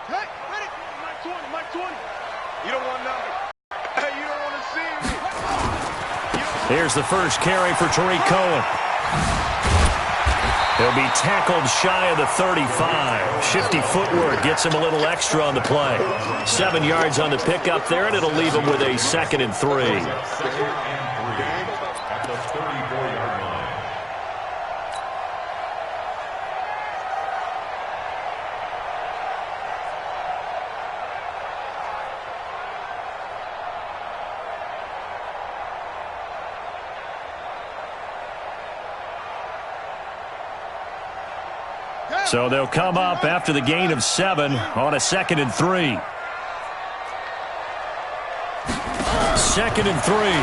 Hey, ready? Mike 20. You don't want nothing. Hey, you don't want to see me. Here's the first carry for Tariq Cohen. He'll be tackled shy of the 35. Shifty footwork gets him a little extra on the play. 7 yards on the pickup there, and it'll leave him with a 2nd and 3. So they'll come up after the gain of 7 on a 2nd and 3. 2nd and 3.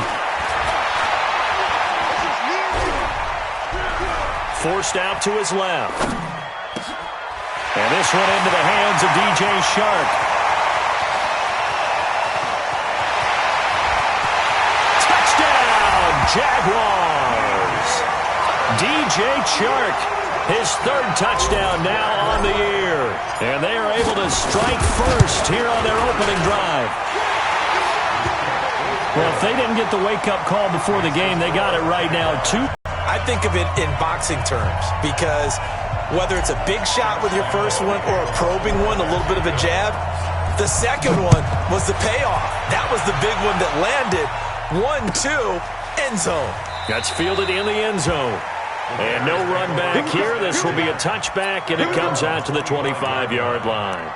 Forced out to his left. And this one into the hands of DJ Shark. Touchdown, Jaguars. DJ Shark. His 3rd touchdown now on the year. And they are able to strike first here on their opening drive. Well, if they didn't get the wake-up call before the game, they got it right now, too. I think of it in boxing terms because whether it's a big shot with your first one or a probing one, a little bit of a jab, the second one was the payoff. That was the big one that landed. 1-2, end zone. That's fielded in the end zone. And no run back here. This will be a touchback, and it comes out to the 25-yard line.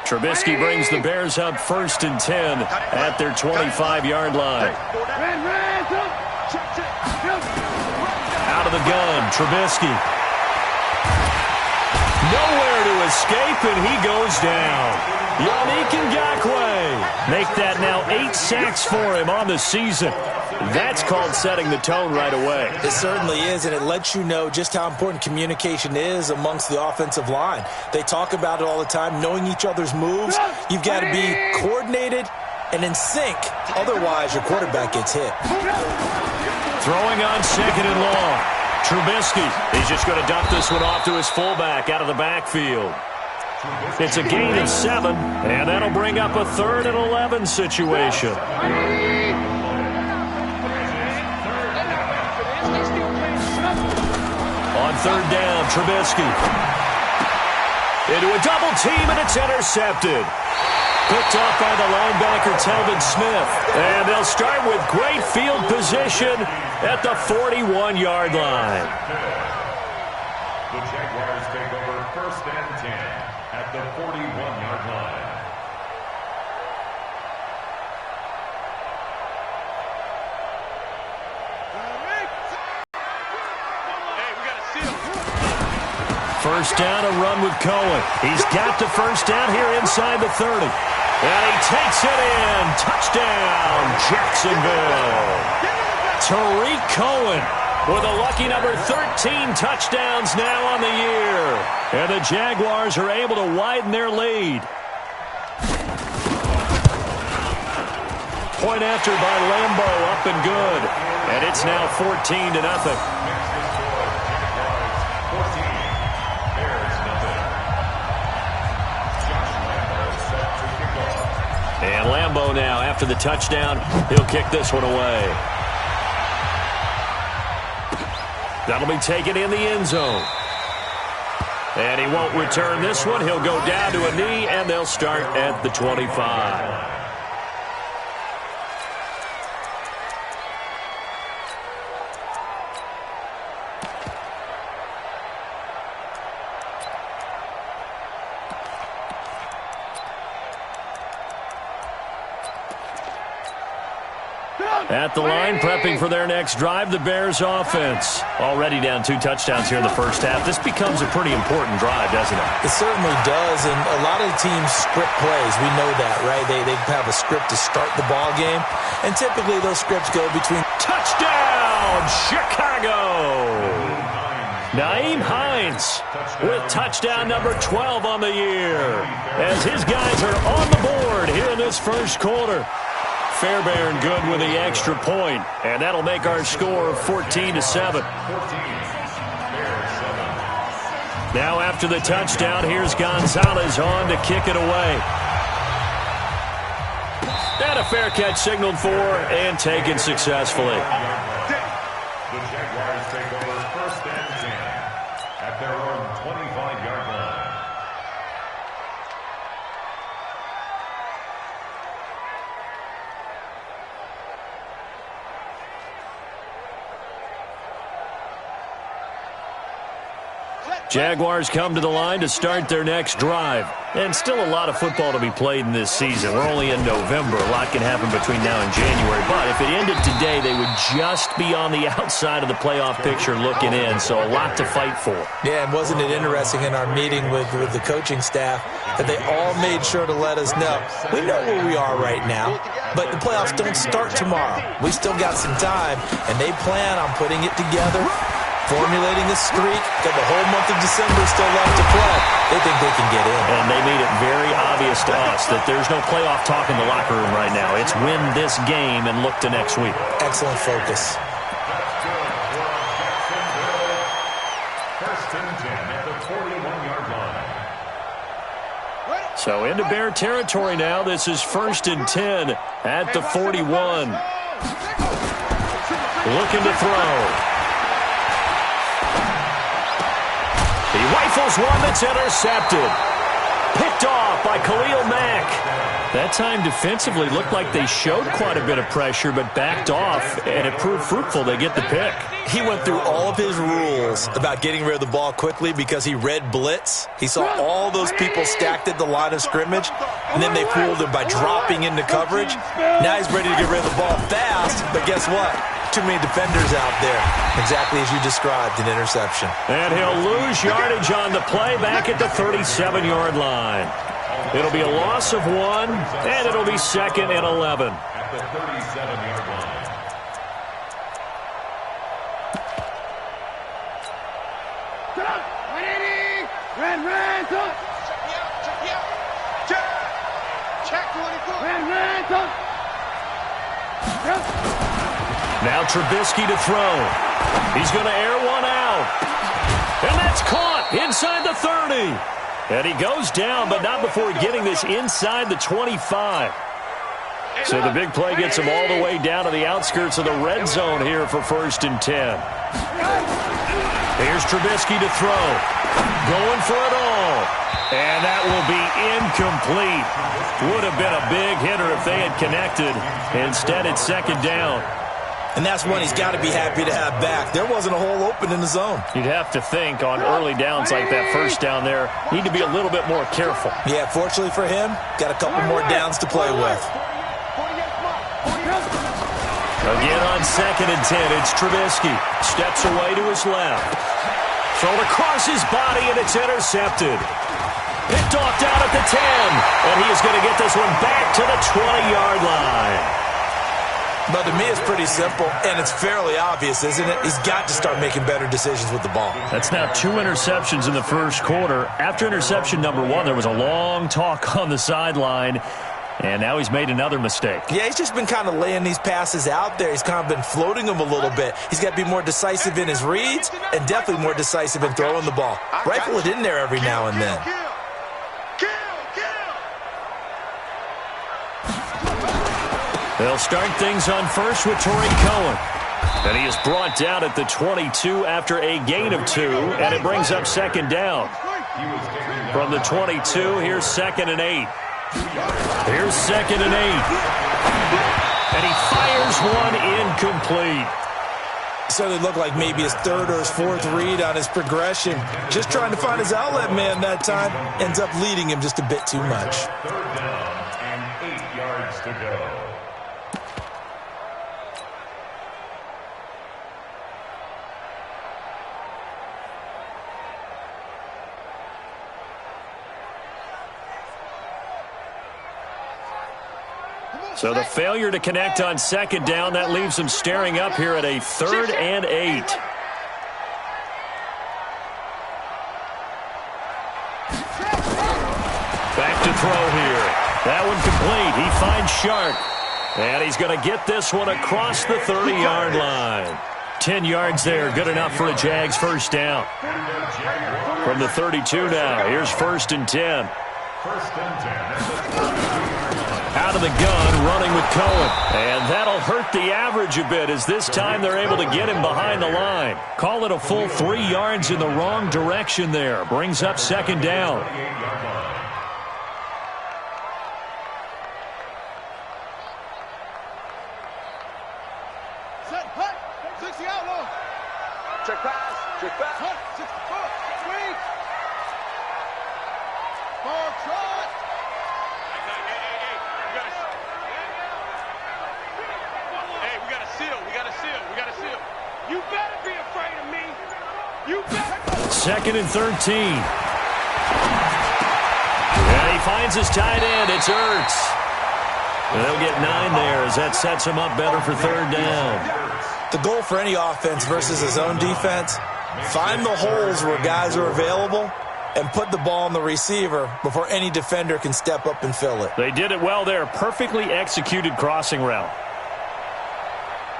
Trubisky brings the Bears up 1st and 10 at their 25-yard line. Out of the gun, Trubisky. Nowhere to escape, and he goes down. Yannick Ngakoue make that now 8 sacks for him on the season. That's called setting the tone right away. It certainly is, and it lets you know just how important communication is amongst the offensive line. They talk about it all the time, knowing each other's moves. You've got to be coordinated and in sync. Otherwise, your quarterback gets hit. Throwing on 2nd and long. Trubisky, he's just going to dump this one off to his fullback out of the backfield. It's a gain of 7, and that'll bring up a 3rd and 11 situation. On 3rd down, Trubisky. Into a double team, and it's intercepted. Picked off by the linebacker, Telvin Smith. And they'll start with great field position at the 41-yard line. The Jaguars take over 1st and 10 at the 41-yard line. First down, a run with Cohen. He's got the first down here inside the 30. And he takes it in. Touchdown, Jacksonville. Tariq Cohen with a lucky number 13 touchdowns now on the year. And the Jaguars are able to widen their lead. Point after by Lambo, up and good. And it's now 14-0. And Lambo now, after the touchdown, he'll kick this one away. That'll be taken in the end zone. And he won't return this one. He'll go down to a knee, and they'll start at the 25. At the line, prepping for their next drive, the Bears offense. Already down 2 touchdowns here in the first half. This becomes a pretty important drive, doesn't it? It certainly does, and a lot of the teams script plays. We know that, right? They have a script to start the ball game, and typically those scripts go between... Touchdown, Chicago! Nyheim Hines with touchdown number 12 on the year, as his guys are on the board here in this first quarter. Fairbairn good with the extra point, and that'll make our score 14-7. Now after the touchdown, here's Gonzalez on to kick it away. And a fair catch signaled for and taken successfully. The Jaguars take over 1st and 10 at their own 25-yard line. Jaguars come to the line to start their next drive. And still a lot of football to be played in this season. We're only in November. A lot can happen between now and January. But if it ended today, they would just be on the outside of the playoff picture looking in. So a lot to fight for. Yeah, and wasn't it interesting in our meeting with the coaching staff that they all made sure to let us know, we know where we are right now, but the playoffs don't start tomorrow. We still got some time, and they plan on putting it together, formulating a streak, got the whole month of December still left to play. They think they can get in. And they made it very obvious to us that there's no playoff talk in the locker room right now. It's win this game and look to next week. Excellent focus. First and 10 at the 41-yard line. So into Bear territory now. This is 1st and 10 at the 41. Looking to throw. He rifles one that's intercepted. Picked off by Khalil Mack. That time defensively looked like they showed quite a bit of pressure but backed off, and it proved fruitful. They get the pick. He went through all of his rules about getting rid of the ball quickly because he read blitz. He saw all those people stacked at the line of scrimmage, and then they fooled him by dropping into coverage. Now he's ready to get rid of the ball fast, but guess what? Too many defenders out there. Exactly as you described, an interception. And he'll lose yardage on the play back at the 37-yard line. It'll be a loss of 1, and it'll be 2nd and 11. At the 37-yard line. Now Trubisky to throw. He's going to air one out. And that's caught inside the 30. And he goes down, but not before getting this inside the 25. So the big play gets him all the way down to the outskirts of the red zone here for 1st and 10. Here's Trubisky to throw. Going for it all. And that will be incomplete. Would have been a big hitter if they had connected. Instead, it's 2nd down. And that's one he's got to be happy to have back. There wasn't a hole open in the zone. You'd have to think on early downs like that, 1st down there, need to be a little bit more careful. Yeah, fortunately for him, got a couple more downs to play with. Again on 2nd and 10, it's Trubisky. Steps away to his left. Thrown across his body, and it's intercepted. Picked off down at the 10, and he is going to get this one back to the 20-yard line. But to me, it's pretty simple, and it's fairly obvious, isn't it? He's got to start making better decisions with the ball. That's now 2 interceptions in the 1st quarter. After interception number 1, there was a long talk on the sideline, and now he's made another mistake. Yeah, he's just been kind of laying these passes out there. He's kind of been floating them a little bit. He's got to be more decisive in his reads and definitely more decisive in throwing the ball. Rifle it in there every now and then. They'll start things on 1st with Torrey Cohen. And he is brought down at the 22 after a gain of 2, and it brings up 2nd down. From the 22, here's 2nd and 8. Here's 2nd and 8. And he fires one incomplete. So it looked like maybe his 3rd or his 4th read on his progression. Just trying to find his outlet man that time. Ends up leading him just a bit too much. 3rd down and 8 yards to go. So the failure to connect on 2nd down, that leaves him staring up here at a 3rd and 8. Back to throw here. That one complete. He finds Shark. And he's going to get this one across the 30-yard line. 10 yards there, good enough for a Jags first down. From the 32 now, here's 1st and 10. Out of the gun, running with Cohen. And that'll hurt the average a bit, as this time they're able to get him behind the line. Call it a full 3 yards in the wrong direction there. Brings up 2nd down. Check pass. Check pass. Swing. Ball trot. Hey, we got a seal. We got a seal. We got a seal. You better be afraid of me. You better. 2nd and 13. And he finds his tight end. It's Ertz. And they'll get 9 there, as that sets him up better for 3rd down. The goal for any offense versus his own defense, find the holes where guys are available and put the ball on the receiver before any defender can step up and fill it. They did it well there. Perfectly executed crossing route.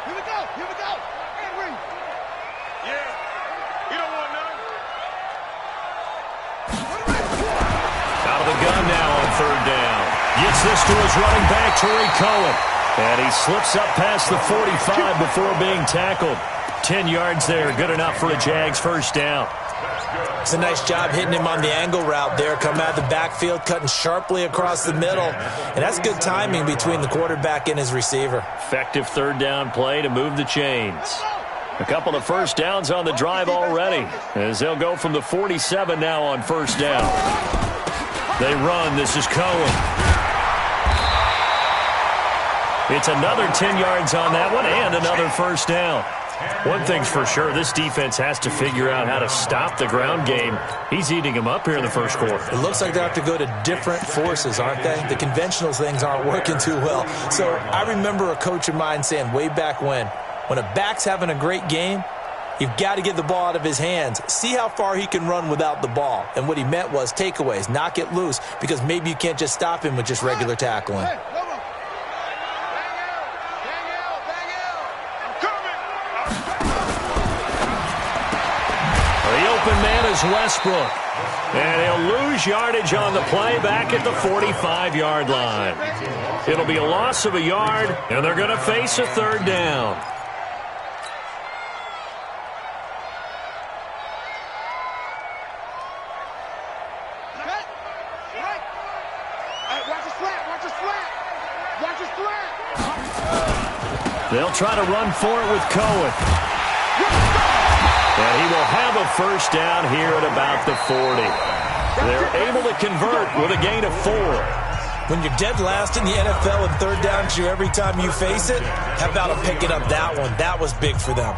Here we go. Here we go. Henry. Yeah. You don't want none. Out of the gun now on 3rd down. Gets this to his running back, Tariq Cohen. And he slips up past the 45 before being tackled. 10 yards there, good enough for a Jags first down. It's a nice job hitting him on the angle route there. Coming out of the backfield, cutting sharply across the middle. And that's good timing between the quarterback and his receiver. Effective 3rd down play to move the chains. A couple of first downs on the drive already, as they'll go from the 47 now on 1st down. They run. This is Cohen. It's another 10 yards on that one and another 1st down. One thing's for sure, this defense has to figure out how to stop the ground game. He's eating them up here in the 1st quarter. It looks like they have to go to different forces, aren't they? The conventional things aren't working too well. So I remember a coach of mine saying way back when a back's having a great game, you've got to get the ball out of his hands. See how far he can run without the ball. And what he meant was takeaways, knock it loose, because maybe you can't just stop him with just regular tackling. Man is Westbrook. And he'll lose yardage on the play back at the 45-yard line. It'll be a loss of a yard, and they're going to face a 3rd down. They'll try to run for it with Cohen. And he will have a 1st down here at about the 40. They're able to convert with a gain of 4. When you're dead last in the NFL and 3rd down to you every time you face it, how about him picking up that one? That was big for them.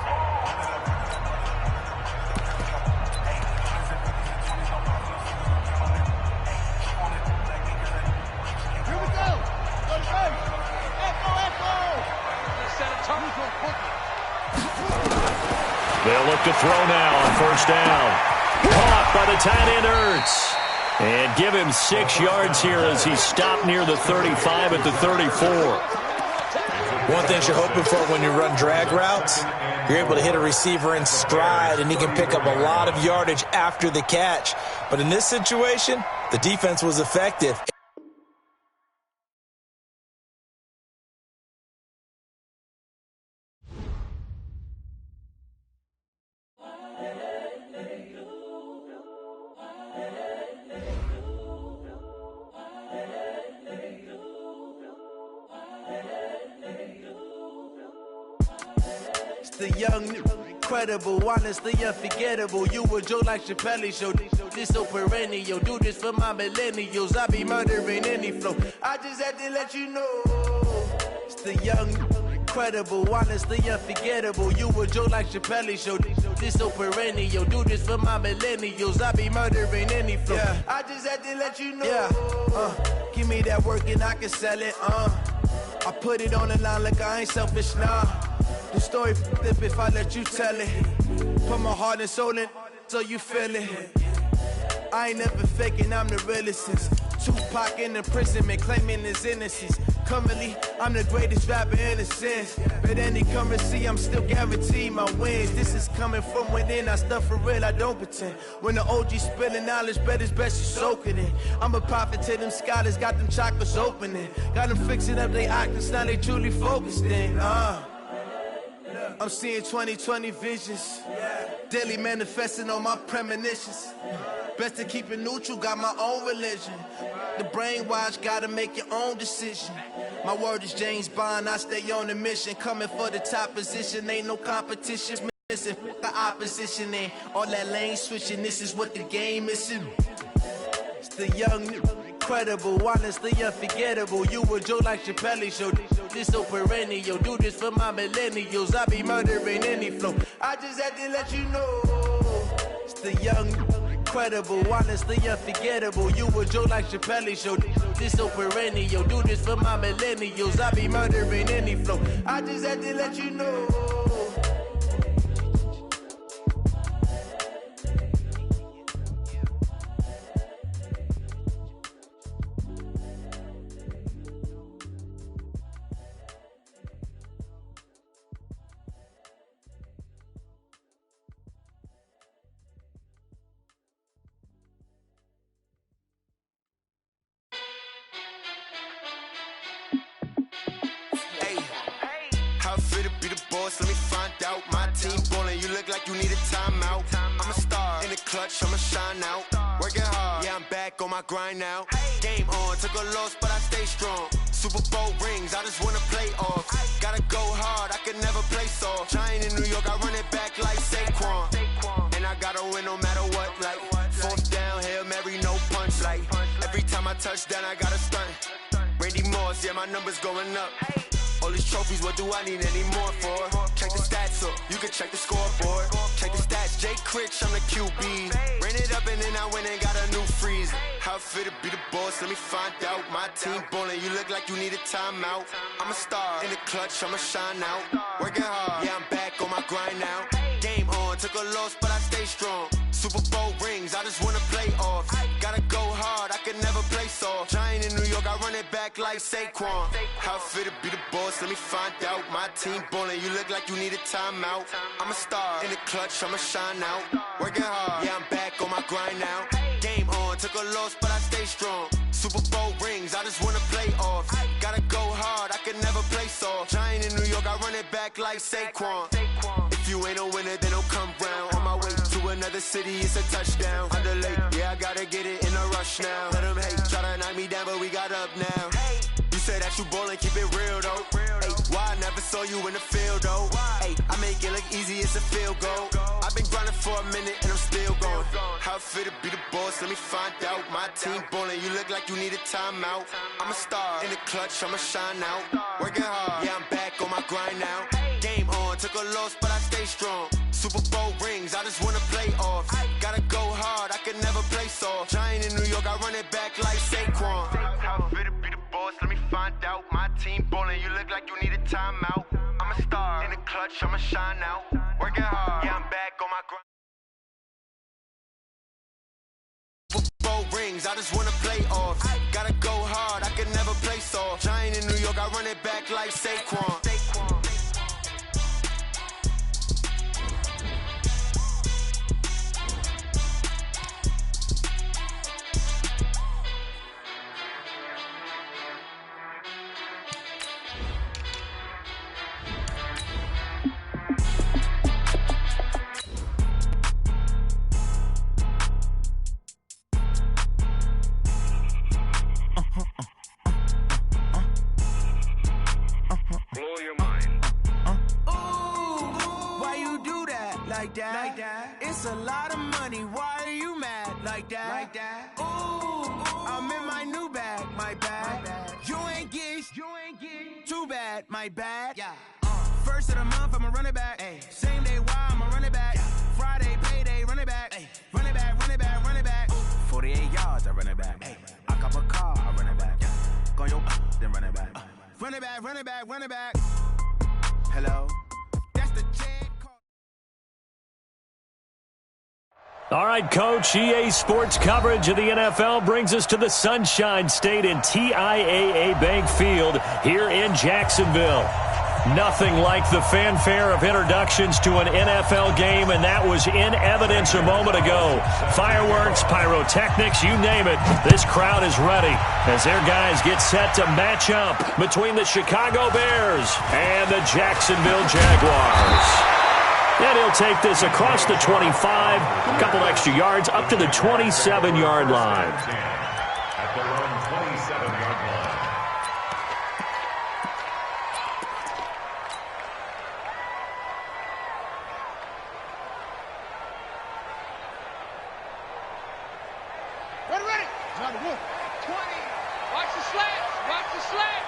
They'll look to throw now on 1st down. Caught by the tight end, Ertz. And give him 6 yards here as he stopped near the 35 at the 34. One thing you're hoping for when you run drag routes, you're able to hit a receiver in stride, and he can pick up a lot of yardage after the catch. But in this situation, the defense was effective. The young, incredible, honestly unforgettable. You a joke like Chappelle Show. This so perennial. Do this for my millennials. I be murdering any flow. I just had to let you know. It's the young, incredible, honestly unforgettable. You a joke like Chappelle Show. This so perennial. Do this for my millennials. I be murdering any flow. Yeah. I just had to let you know. Yeah. Give me that work and I can sell it. I put it on the line like I ain't selfish, nah. The story flip if I let you tell it. Put my heart and soul in so you feel it. I ain't never faking, I'm the realest since Tupac in imprisonment, claiming his innocence. Currently, I'm the greatest rapper in a sense. But any currency, I'm still guaranteed my wins. This is coming from within, I stuff for real, I don't pretend. When the OG spilling knowledge, bet it's best you soak it in. I'm a prophet to them scholars, got them chakras opening. Got them fixing up they octaves, now they truly focused in. I'm seeing 2020 visions. Daily manifesting on my premonitions. Best to keep it neutral, got my own religion. The brainwash, gotta make your own decision. My word is James Bond, I stay on a mission. Coming for the top position, ain't no competition. Missing the opposition and all that lane switching. This is what the game is. It's the young, incredible, honestly unforgettable. You a joke like Chappelle show. This so perennial, do this for my millennials. I be murdering any flow. I just had to let you know. It's the young, incredible, honestly unforgettable. You a joke like Chappelle show. This so perennial, do this for my millennials. I be murdering any flow. I just had to let you know. Let me find out. My team ballin', you look like you need a timeout. I'm a star in the clutch, I'ma shine out. Working hard, yeah, I'm back on my grind now. Game on, took a loss, but I stay strong. Super Bowl rings, I just wanna play off. Gotta go hard, I can never play soft. Giant in New York, I run it back like Saquon. And I gotta win no matter what, like fourth down, Hail Mary, no punch. Like every time I touch down, I gotta stunt. Randy Moss, yeah, my numbers going up. All these trophies, what do I need any more for? Check the stats up, you can check the scoreboard. Check the stats, Jay Critch, I'm the QB. Ran it up and then I went and got a new freeze. How it fit to be the boss, let me find out. My team ballin', you look like you need a timeout. I'm a star in the clutch, I'ma shine out. Working hard, yeah, I'm back on my grind now. Game on, took a loss, but I stay strong. Super Bowl rings, I just wanna play off. Gotta go hard, I can never play soft. Giant in New York, I run it back like Saquon. How it fit to be the boss, let me find out. My team ballin', you look like you need a timeout. I'm a star in the clutch, I'ma shine out. Working hard, yeah, I'm back on my grind now. Game on, took a loss, but I stay strong. Super Bowl rings, I just wanna play off. Gotta go hard, I can never play soft. Giant in New York, I run it back like Saquon. If you ain't a winner, then don't come round. On my way to another city, it's a touchdown. Under late, yeah, I gotta get it in a rush now. Let them hate, try to knock me down, but we got up now. You say that you ballin', keep it real though. Hey, why I never saw you in the field though? Hey, I make it look easy, it's a field goal. I've been grinding for a minute and I'm still going. How it fit to be the boss, let me find out. My team ballin', you look like you need a timeout. I'm a star in the clutch, I'ma shine out. Working hard, yeah, I'm back on my grind now. Game on, took a loss, but I stay strong. Super Bowl rings, I just wanna play off. Gotta go hard, I can never play soft. Giant in New York, I run it back like Saquon. How it fit to be the boss, let me find out. My team ballin', you look like you need a timeout. I'm a star in the clutch, I'ma shine out. Working hard, yeah, I'm back on my grind. Super Bowl rings, I just wanna play off. Gotta go hard, I can never play soft. Giant in New York, I run it back like Saquon. Like that. It's a lot of money. Why are you mad like that? Ooh, I'm in my new bag, my bag. You ain't get too bad, my bad. Yeah. First of the month, I'ma run it back. Ay. Same day, why I'ma run it back. Yeah. Friday, payday, run it back. Ay. Run it back, run it back, run it back. 48 yards, I run it back. Ay. I cop a car, I run it back. Yeah. Go your then run it back. Run it back, run it back, run it back. Hello, that's the check. All right, Coach, EA Sports coverage of the NFL brings us to the Sunshine State in TIAA Bank Field here in Jacksonville. Nothing like the fanfare of introductions to an NFL game, and that was in evidence a moment ago. Fireworks, pyrotechnics, you name it. This crowd is ready as their guys get set to match up between the Chicago Bears and the Jacksonville Jaguars. And he'll take this across the 25, a couple extra yards, up to the 27-yard line. At their own 27-yard line. Ready. 20. Watch the slants. Watch the slant.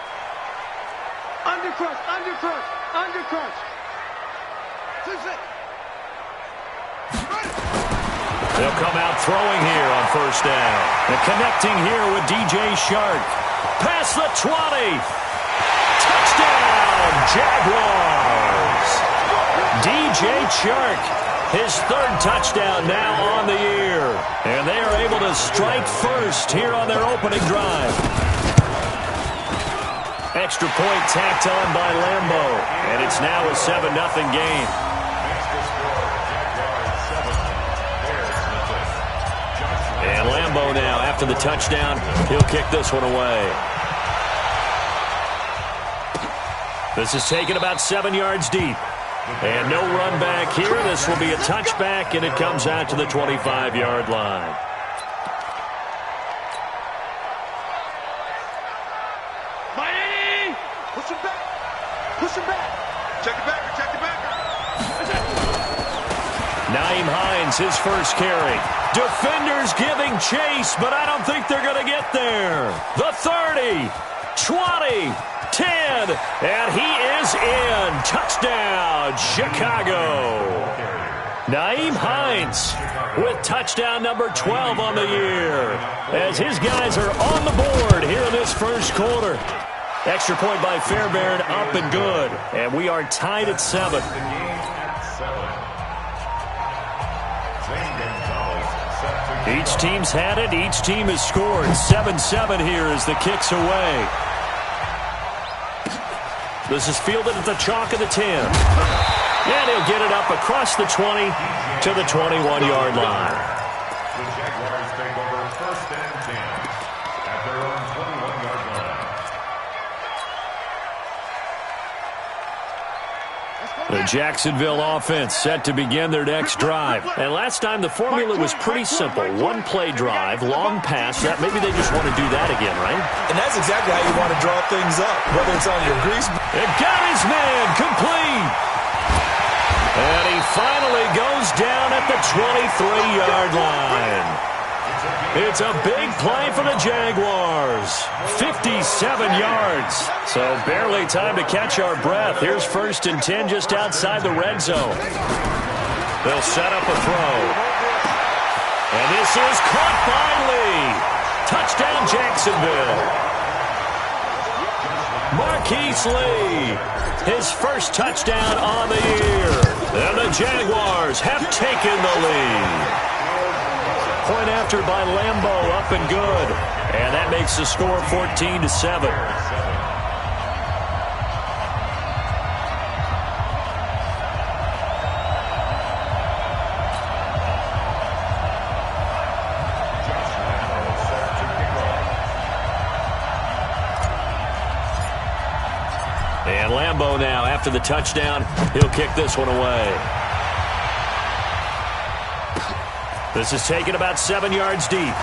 Undercrunch. They'll come out throwing here on first down. And connecting here with DJ Shark. Past the 20. Touchdown, Jaguars. DJ Shark, his third touchdown now on the year. And they are able to strike first here on their opening drive. Extra point tacked on by Lambo. And it's now a 7-0 game. And Lambo now, after the touchdown, he'll kick this one away. This is taken about 7 yards deep. And no run back here. This will be a touchback, and it comes out to the 25-yard line. Miami! Push him back. Check the backer. Naeem Hines, his first carry. Defenders giving chase, but I don't think they're going to get there. The 30, 20, 10, and he is in. Touchdown, Chicago. Naeem Hines with touchdown number 12 on the year as his guys are on the board here in this first quarter. Extra point by Fairbairn, up and good. And we are tied at 7. Each team's had it. Each team has scored. 7-7 here as the kick's away. This is fielded at the chalk of the 10. And he'll get it up across the 20 to the 21-yard line. The Jaguars take over first and 10 at their own 21-yard line. The Jacksonville offense set to begin their next drive. And last time the formula was pretty simple. One-play drive, long pass. That maybe they just want to do that again, right? And that's exactly how you want to draw things up, whether it's on your grease. It got his man complete. And he finally goes down at the 23-yard line. It's a big play for the Jaguars. 57 yards. So barely time to catch our breath. Here's first and 10 just outside the red zone. They'll set up a throw. And this is caught by Lee. Touchdown, Jacksonville. Marquise Lee, his first touchdown on the year. And the Jaguars have taken the lead. Point after by Lambo, up and good. And that makes the score 14-7. And Lambo now, after the touchdown, he'll kick this one away. This is taken about 7 yards deep.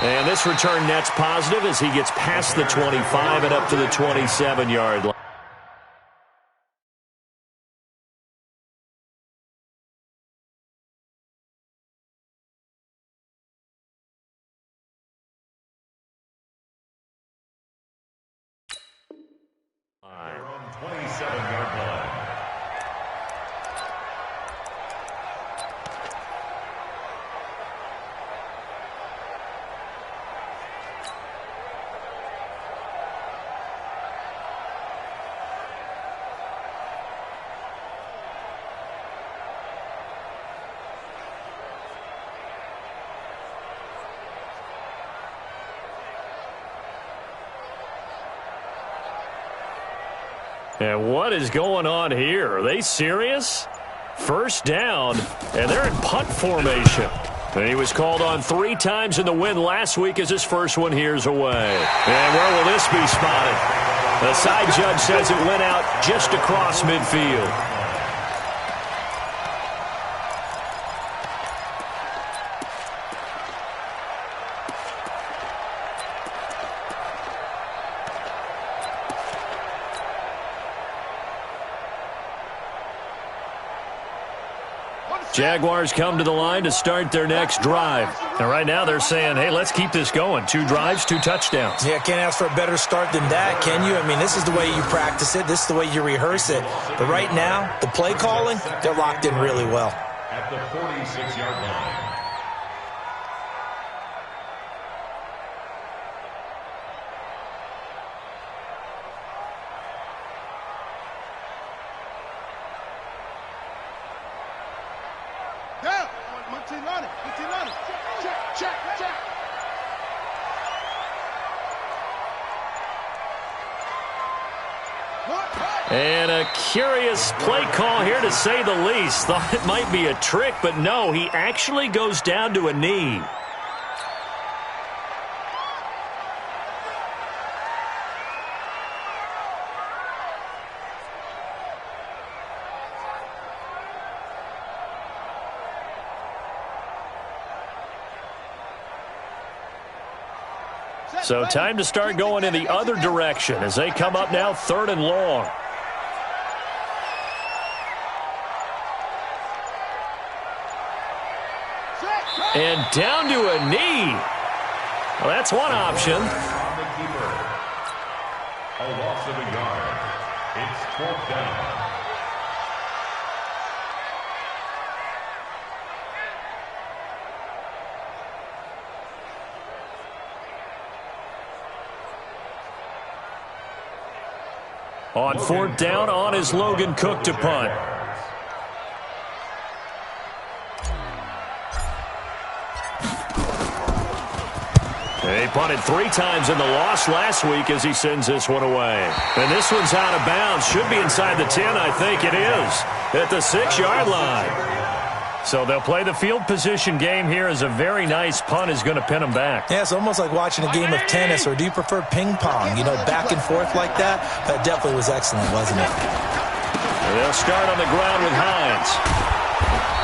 And this return net's positive as he gets past the 25 and up to the 27-yard line. They're on 27-yard line. And what is going on here? Are they serious? First down, and they're in punt formation. And he was called on 3 times in the win last week as his first one here's away. And where will this be spotted? The side judge says it went out just across midfield. Jaguars come to the line to start their next drive. And right now they're saying, hey, let's keep this going. 2 drives, 2 touchdowns. Yeah, can't ask for a better start than that, can you? I mean, this is the way you practice it. This is the way you rehearse it. But right now, the play calling, they're locked in really well. At the 46-yard line. And a curious play call here, to say the least. Thought it might be a trick, but no, he actually goes down to a knee. So time to start going in the other direction as they come up now 3rd and long. And down to a knee. Well, that's one option. On the keeper. A loss of a yard. It's 4th down. On 4th down, on is Logan Cook to punt. He punted 3 times in the loss last week as he sends this one away. And this one's out of bounds. Should be inside the 10, I think it is. At the 6-yard line. So they'll play the field position game here as a very nice punt is going to pin them back. Yeah, it's almost like watching a game of tennis, or do you prefer ping pong? You know, back and forth like that? That definitely was excellent, wasn't it? And they'll start on the ground with Hines.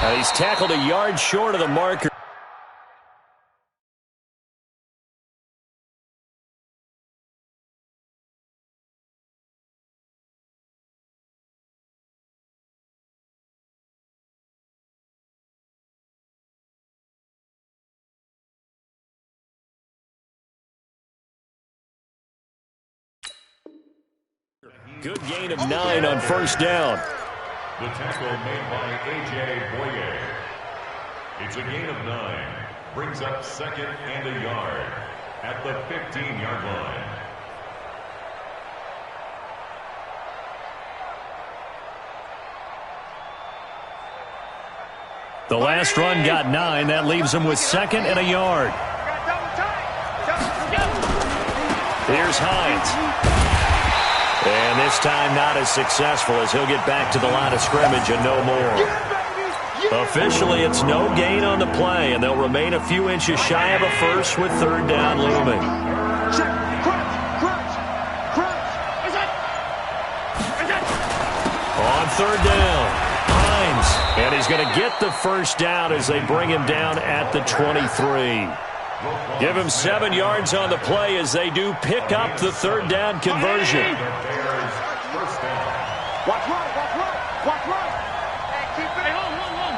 And he's tackled a yard short of the marker. Good gain of 9 on 1st down. The tackle made by A.J. Boyer. It's a gain of 9. Brings up 2nd and a yard at the 15-yard line. The last run got 9. That leaves him with 2nd and a yard. Here's Hines. And this time not as successful as he'll get back to the line of scrimmage and no more. Officially, it's no gain on the play, and they'll remain a few inches shy of a first with 3rd down looming. On 3rd down, Hines. And he's going to get the first down as they bring him down at the 23. Give him 7 yards on the play as they do pick up the 3rd down conversion. Watch right. Hey, keep it. Hey, hold.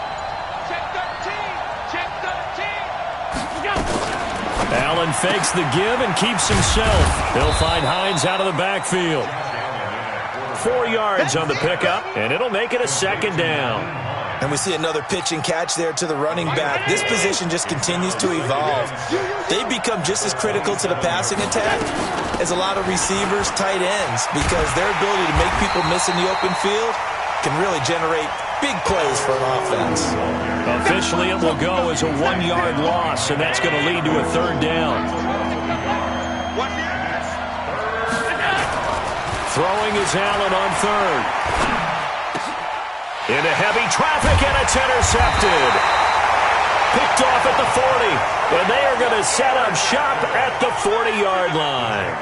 Check 13. Check 13. Go. Allen fakes the give and keeps himself. He'll find Hines out of the backfield. 4 yards on the pickup, and it'll make it a 2nd down. And we see another pitch and catch there to the running back. This position just continues to evolve. They become just as critical to the passing attack as a lot of receivers, tight ends, because their ability to make people miss in the open field can really generate big plays for an offense. Officially, it will go as a 1-yard loss, and that's going to lead to a 3rd down. Throwing is Allen on third. Into heavy traffic, and it's intercepted. Picked off at the 40, and they are going to set up shop at the 40-yard line.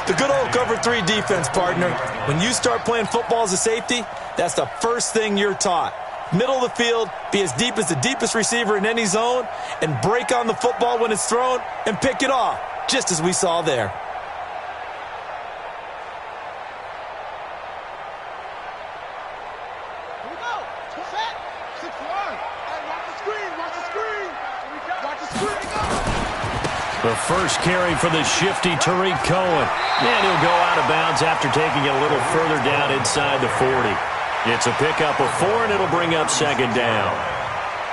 The good old cover 3 defense, partner. When you start playing football as a safety, that's the first thing you're taught. Middle of the field, be as deep as the deepest receiver in any zone, and break on the football when it's thrown and pick it off, just as we saw there. The first carry for the shifty Tariq Cohen. And he'll go out of bounds after taking it a little further down inside the 40. It's a pickup of 4, and it'll bring up second down.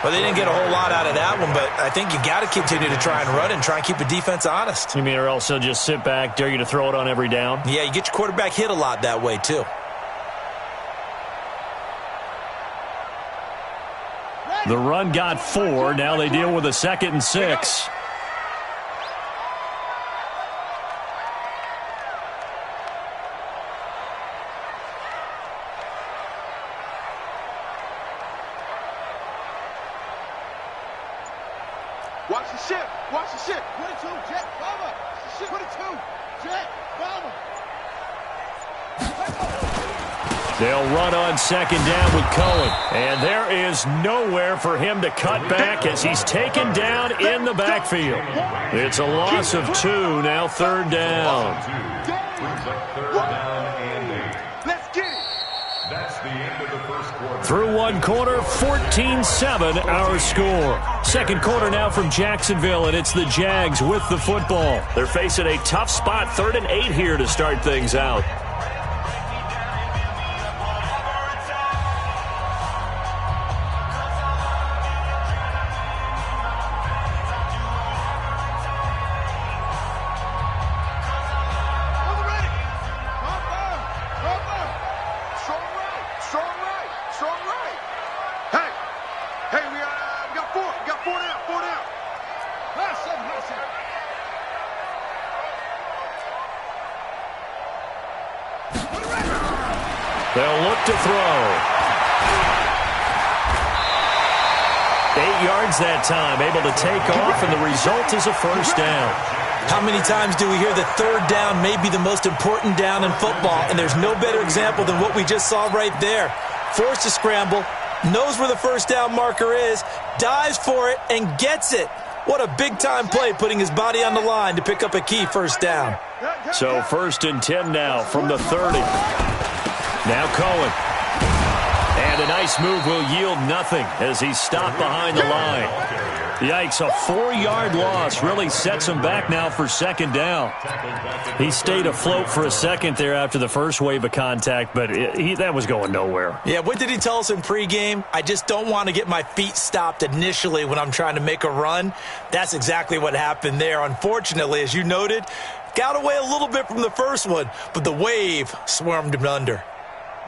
Well, they didn't get a whole lot out of that one, but I think you got to continue to try and run and try and keep the defense honest. You mean, or else they'll just sit back, dare you to throw it on every down? Yeah, you get your quarterback hit a lot that way, too. The run got 4. Now they deal with a 2nd and 6. Watch the ship. Watch the ship. 22, jet, bomber. 22, jet, bomber. They'll run on second down with Cohen. And there is nowhere for him to cut back as he's taken down in the backfield. It's a loss of 2, now third down. Let's get it. That's the end of the first quarter. Through one quarter, 14-7 our score. Second quarter now from Jacksonville, and it's the Jags with the football. They're facing a tough spot, 3rd and 8 here to start things out. They'll look to throw. 8 yards that time, able to take off, and the result is a first down. How many times do we hear that third down may be the most important down in football, and there's no better example than what we just saw right there. Forced to scramble, knows where the first down marker is, dives for it, and gets it. What a big-time play, putting his body on the line to pick up a key first down. So 1st and 10 now from the 30. Now Cohen. And a nice move will yield nothing as he's stopped behind the line. Yikes, a 4-yard loss really sets him back now for second down. He stayed afloat for a second there after the first wave of contact, but that was going nowhere. Yeah, what did he tell us in pregame? I just don't want to get my feet stopped initially when I'm trying to make a run. That's exactly what happened there. Unfortunately, as you noted, got away a little bit from the first one, but the wave swarmed him under.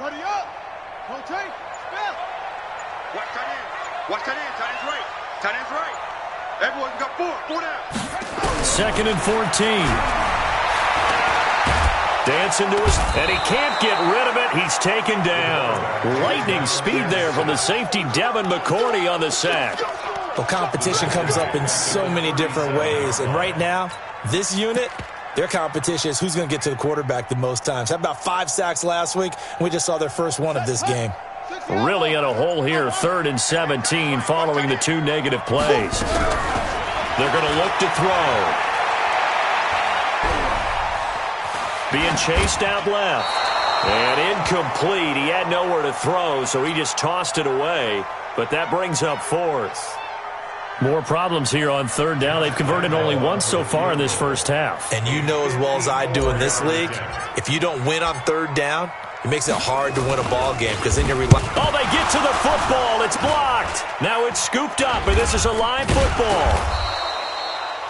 Ready up. Rotate. Spell. Watch tight end. Watch tight end. Tight end's right. Tight end's right. Everyone got 4. 4 down. 2nd and 14. Dancing to us, and he can't get rid of it. He's taken down. Lightning speed there from the safety, Devin McCourty, on the sack. Well, competition comes up in so many different ways, and right now, this unit, their competition is who's going to get to the quarterback the most times. How about 5 sacks last week? We just saw their first one of this game. Really in a hole here, 3rd and 17 following the 2 negative plays. They're going to look to throw. Being chased out left. And incomplete. He had nowhere to throw, so he just tossed it away. But that brings up 4th. More problems here on 3rd down. They've converted only once so far in this first half. And you know as well as I do in this league, if you don't win on 3rd down, it makes it hard to win a ball game because then you're relying. Oh, they get to the football. It's blocked. Now it's scooped up, and this is a live football.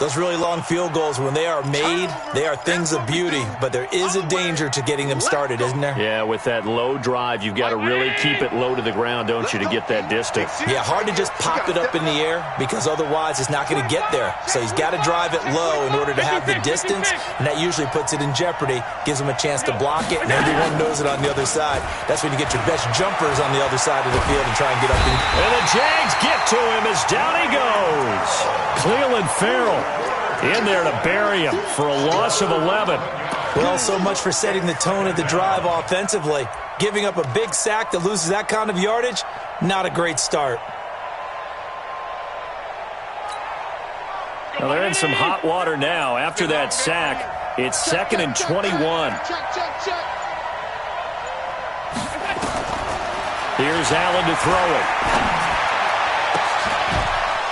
Those really long field goals, when they are made, they are things of beauty, but there is a danger to getting them started, isn't there? Yeah, with that low drive, you've got to really keep it low to the ground, don't you, to get that distance? Yeah, hard to just pop it up in the air because otherwise it's not going to get there. So he's got to drive it low in order to have the distance, and that usually puts it in jeopardy, gives him a chance to block it, and everyone knows it on the other side. That's when you get your best jumpers on the other side of the field and try and get up in. And the Jags get to him as down he goes. Cleveland Farrell in there to bury him for a loss of 11. Well, so much for setting the tone of the drive offensively. Giving up a big sack that loses that kind of yardage, not a great start. Well, they're in some hot water now. After that sack, it's 2nd and 21. Here's Allen to throw it.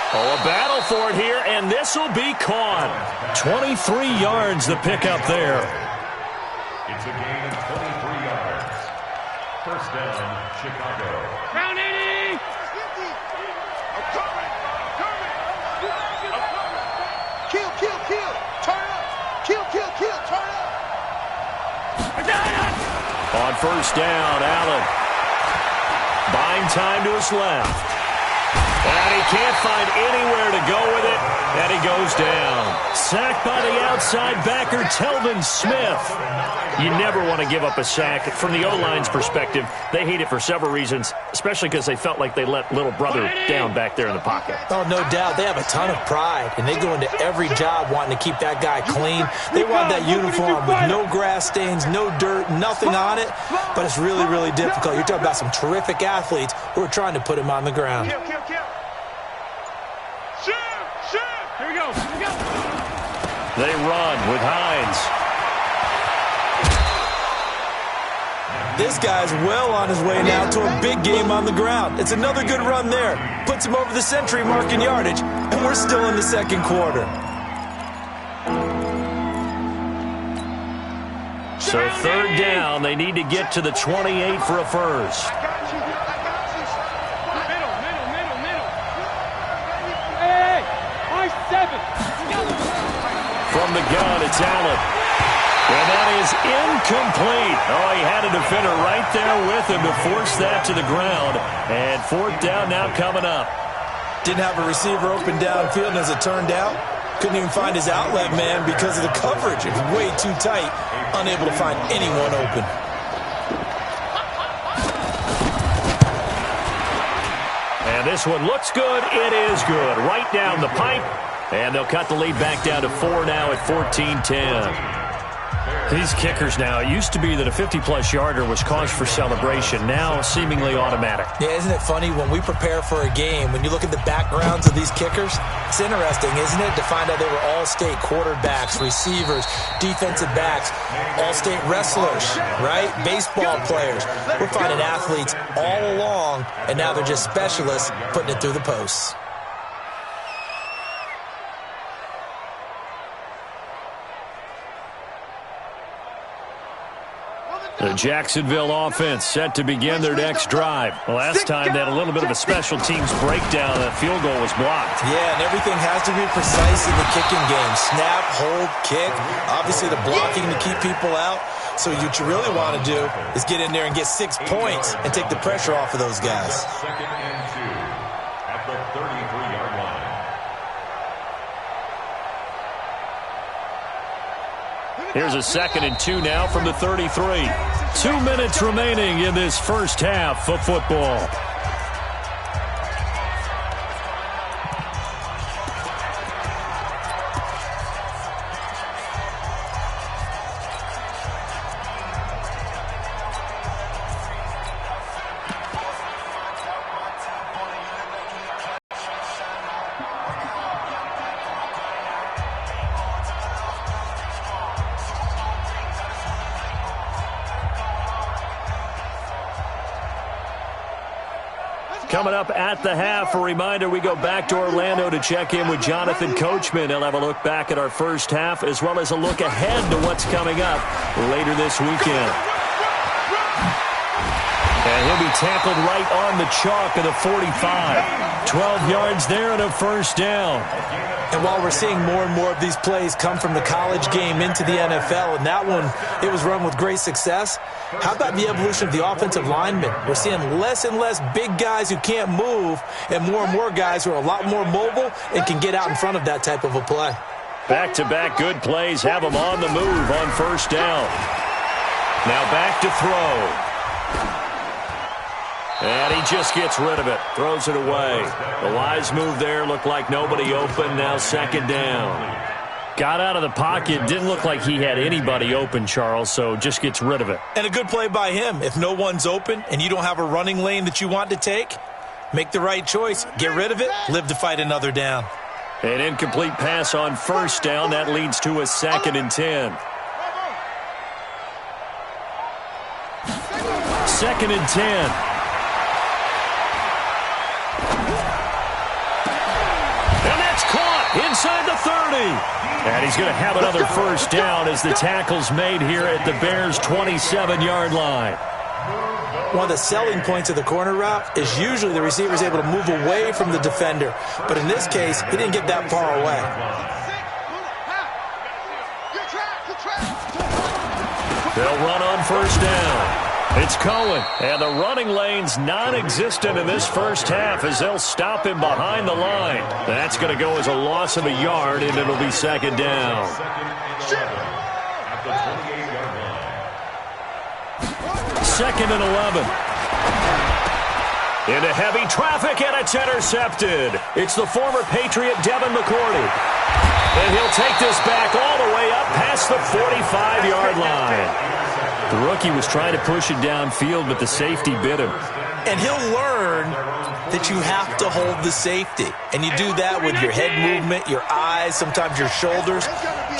Oh, a battle for it here, and this will be caught. 23 yards the pickup there. It's a gain of 23 yards. First down, Chicago. Round 80! Kill, kill, kill. Turn up. Kill, kill, kill. Turn up. On first down, Allen. Buying time to his left. And he can't find anywhere to go with it, and he goes down. Sacked by the outside backer, Telvin Smith. You never want to give up a sack. From the O-line's perspective, they hate it for several reasons, especially because they felt like they let little brother down back there in the pocket. Oh, no doubt. They have a ton of pride, and they go into every job wanting to keep that guy clean. They want that uniform with no grass stains, no dirt, nothing on it, but it's really, really difficult. You're talking about some terrific athletes who are trying to put him on the ground. Kill, kill, kill. Shoot! Here we go. They run with Hines. This guy's well on his way now to a big game on the ground. It's another good run there. Puts him over the century mark in yardage, and we're still in the second quarter. So third down, they need to get to the 28 for a first. From the gun, it's Allen. And that is incomplete. Oh, he had a defender right there with him to force that to the ground. And fourth down now coming up. Didn't have a receiver open downfield, and as it turned out, couldn't even find his outlet man because of the coverage. It was way too tight, unable to find anyone open. And this one looks good. It is good. Right down the pipe. And they'll cut the lead back down to 4 now at 14-10. These kickers now, it used to be that a 50-plus yarder was cause for celebration. Now seemingly automatic. Yeah, isn't it funny when we prepare for a game, when you look at the backgrounds of these kickers, it's interesting, isn't it, to find out they were all-state quarterbacks, receivers, defensive backs, all-state wrestlers, right? Baseball players. We're finding athletes all along, and now they're just specialists putting it through the posts. The Jacksonville offense set to begin their next drive. Last time they had a little bit of a special teams breakdown. That field goal was blocked. Yeah, and everything has to be precise in the kicking game. Snap, hold, kick. Obviously the blocking to keep people out. So what you really want to do is get in there and get 6 points and take the pressure off of those guys. Second and 2 at the 33-yard line. Here's a 2nd and 2 now from the 33. 2 minutes remaining in this first half of football. Coming up at the half, a reminder, we go back to Orlando to check in with Jonathan Coachman. He'll have a look back at our first half as well as a look ahead to what's coming up later this weekend. And he'll be tackled right on the chalk of the 45. 12 yards there and a first down. And while we're seeing more and more of these plays come from the college game into the NFL, and that one, it was run with great success, how about the evolution of the offensive linemen? We're seeing less and less big guys who can't move and more guys who are a lot more mobile and can get out in front of that type of a play. Back-to-back good plays have them on the move on first down. Now back to throw. And he just gets rid of it, throws it away. The wise move there, looked like nobody open, now second down. Got out of the pocket, didn't look like he had anybody open, Charles, so just gets rid of it. And a good play by him. If no one's open and you don't have a running lane that you want to take, make the right choice, get rid of it, live to fight another down. An incomplete pass on first down, that leads to a 2nd and 10. 2nd and 10. Inside the 30. And he's going to have another first down as the tackle's made here at the Bears' 27-yard line. One of the selling points of the corner route is usually the receiver is able to move away from the defender. But in this case, he didn't get that far away. They'll run on first down. It's Cohen, and the running lane's non-existent in this first half as they'll stop him behind the line. That's going to go as a loss of a yard, and it'll be second down. Second and 11. Into heavy traffic, and it's intercepted. It's the former Patriot Devin McCourty. And he'll take this back all the way up past the 45-yard line. The rookie was trying to push it downfield, but the safety bit him. And he'll learn that you have to hold the safety. And you do that with your head movement, your eyes, sometimes your shoulders.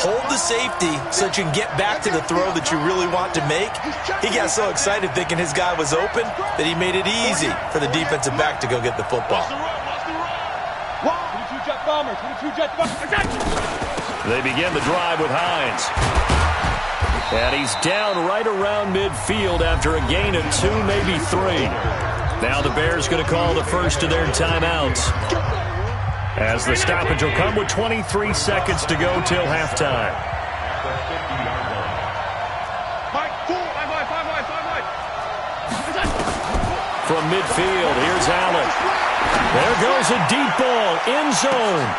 Hold the safety so that you can get back to the throw that you really want to make. He got so excited thinking his guy was open that he made it easy for the defensive back to go get the football. They begin the drive with Hines. And he's down right around midfield after a gain of 2, maybe 3. Now the Bears going to call the first of their timeouts, as the stoppage will come with 23 seconds to go till halftime. From midfield, here's Allen. There goes a deep ball, end zone.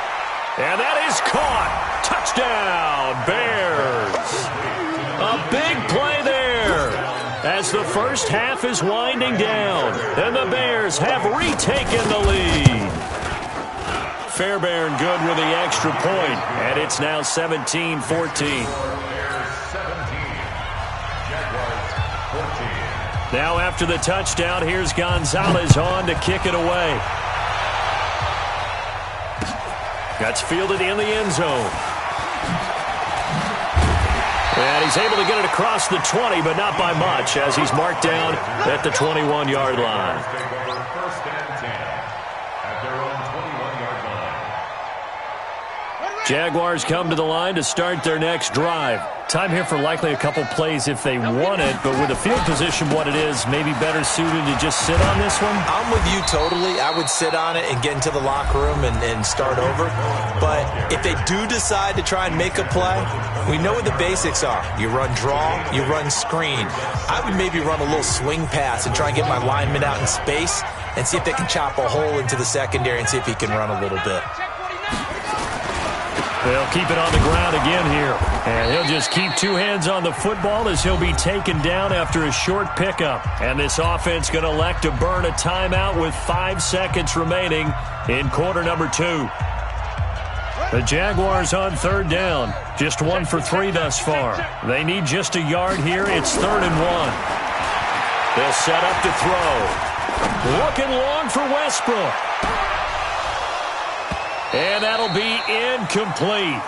And that is caught. Touchdown, Bears. A big play there as the first half is winding down, and the Bears have retaken the lead. Fairbairn good with the extra point, and it's now 17-14. Now after the touchdown, here's Gonzalez on to kick it away. That's fielded in the end zone. And he's able to get it across the 20, but not by much, as he's marked down at the 21-yard line. First and 10 at their own 21-yard line. Jaguars come to the line to start their next drive. Time here for likely a couple plays if they want it, but with the field position what it is, maybe better suited to just sit on this one? I'm with you totally. I would sit on it and get into the locker room and start over. But if they do decide to try and make a play, we know what the basics are. You run draw, you run screen. I would maybe run a little swing pass and try and get my lineman out in space and see if they can chop a hole into the secondary and see if he can run a little bit. They'll keep it on the ground again here. And he'll just keep 2 hands on the football as he'll be taken down after a short pickup. And this offense going to elect to burn a timeout with 5 seconds remaining in quarter number 2. The Jaguars on third down. Just 1 for 3 thus far. They need just a yard here. It's 3rd and 1. They'll set up to throw. Looking long for Westbrook. And that'll be incomplete.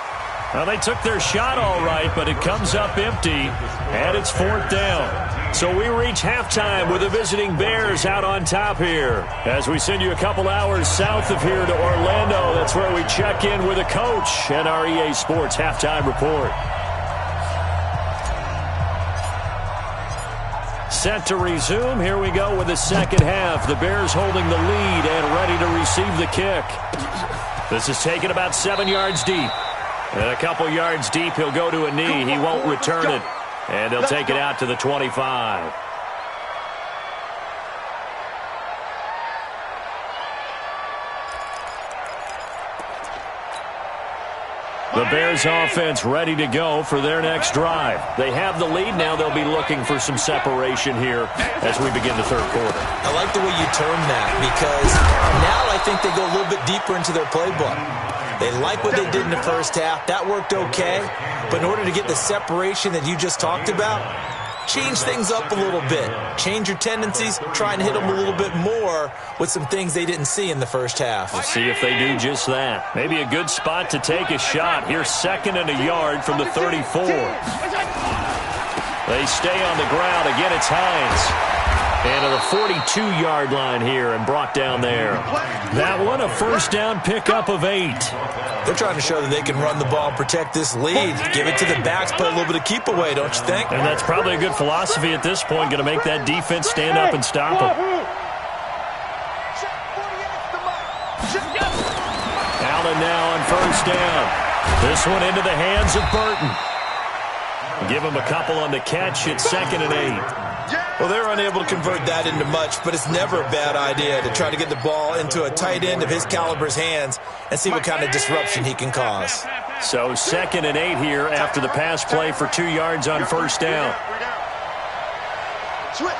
Now, they took their shot all right, but it comes up empty, and it's 4th down. So we reach halftime with the visiting Bears out on top here. As we send you a couple hours south of here to Orlando, that's where we check in with a coach and our EA Sports Halftime Report. set to resume. Here we go with the second half. The Bears holding the lead and ready to receive the kick. This is taken about 7 yards deep. And a couple yards deep, he'll go to a knee. He won't return it. And they'll take it out to the 25. The Bears offense ready to go for their next drive. They have the lead now. They'll be looking for some separation here as we begin the third quarter. I like the way you term that because now I think they go a little bit deeper into their playbook. They like what they did in the first half. That worked okay. But in order to get the separation that you just talked about, change things up a little bit. Change your tendencies. Try and hit them a little bit more with some things they didn't see in the first half. We'll see if they do just that. Maybe a good spot to take a shot. Here's 2nd and a yard from the 34. They stay on the ground. Again, it's Hines. And to the 42-yard line here and brought down there. That one, a first down pickup of 8. They're trying to show that they can run the ball and protect this lead. Give it to the backs, play a little bit of keep away, don't you think? And that's probably a good philosophy at this point. Going to make that defense stand up and stop them. Allen now on first down. This one into the hands of Burton. Give him a couple on the catch. It's 2nd and 8. Well, they're unable to convert that into much, but it's never a bad idea to try to get the ball into a tight end of his caliber's hands and see what kind of disruption he can cause. So 2nd and 8 here after the pass play for 2 yards on first down. Switch.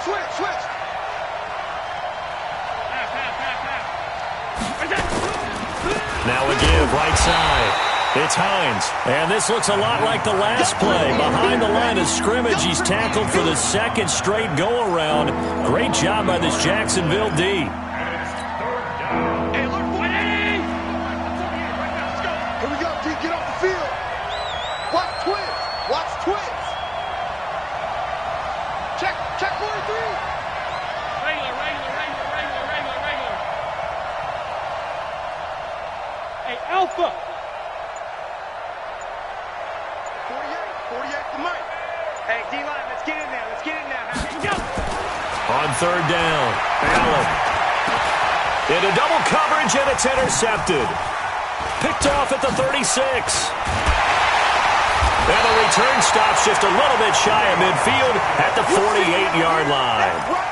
Now a give, right side. It's Hines, and this looks a lot like the last play. Behind the line of scrimmage, he's tackled for the 2nd straight go-around. Great job by this Jacksonville D. Hey, look for it. Here we go, D. Get off the field. Watch twins. Check 43. Regular. Hey, Alpha. 48 to Mike. Hey, D-line, let's get in now. Go. On third down, Allen. Into double coverage, and it's intercepted. Picked off at the 36. And the return stops just a little bit shy of midfield at the 48-yard line.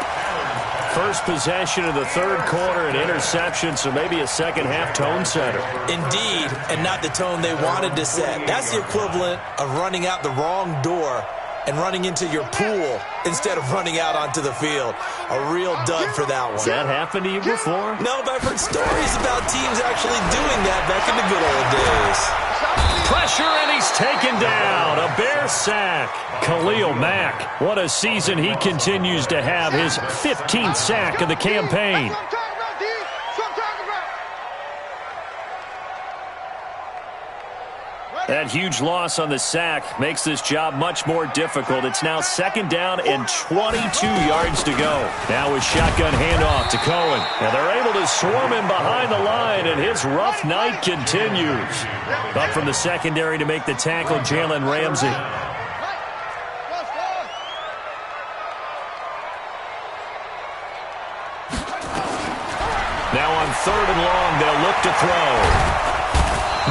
First possession of the third quarter, an interception, so maybe a second-half tone setter. Indeed, and not the tone they wanted to set. That's the equivalent of running out the wrong door and running into your pool instead of running out onto the field. A real dud for that one. Has that happened to you before? No, but I've heard stories about teams actually doing that back in the good old days. Pressure, and he's taken down. A Bear sack. Khalil Mack. What a season he continues to have. His 15th sack of the campaign. That huge loss on the sack makes this job much more difficult. It's now 2nd down and 22 yards to go. Now a shotgun handoff to Cohen. Now they're able to swarm him behind the line, and his rough night continues. Up from the secondary to make the tackle, Jalen Ramsey. Now on 3rd and long, they'll look to throw.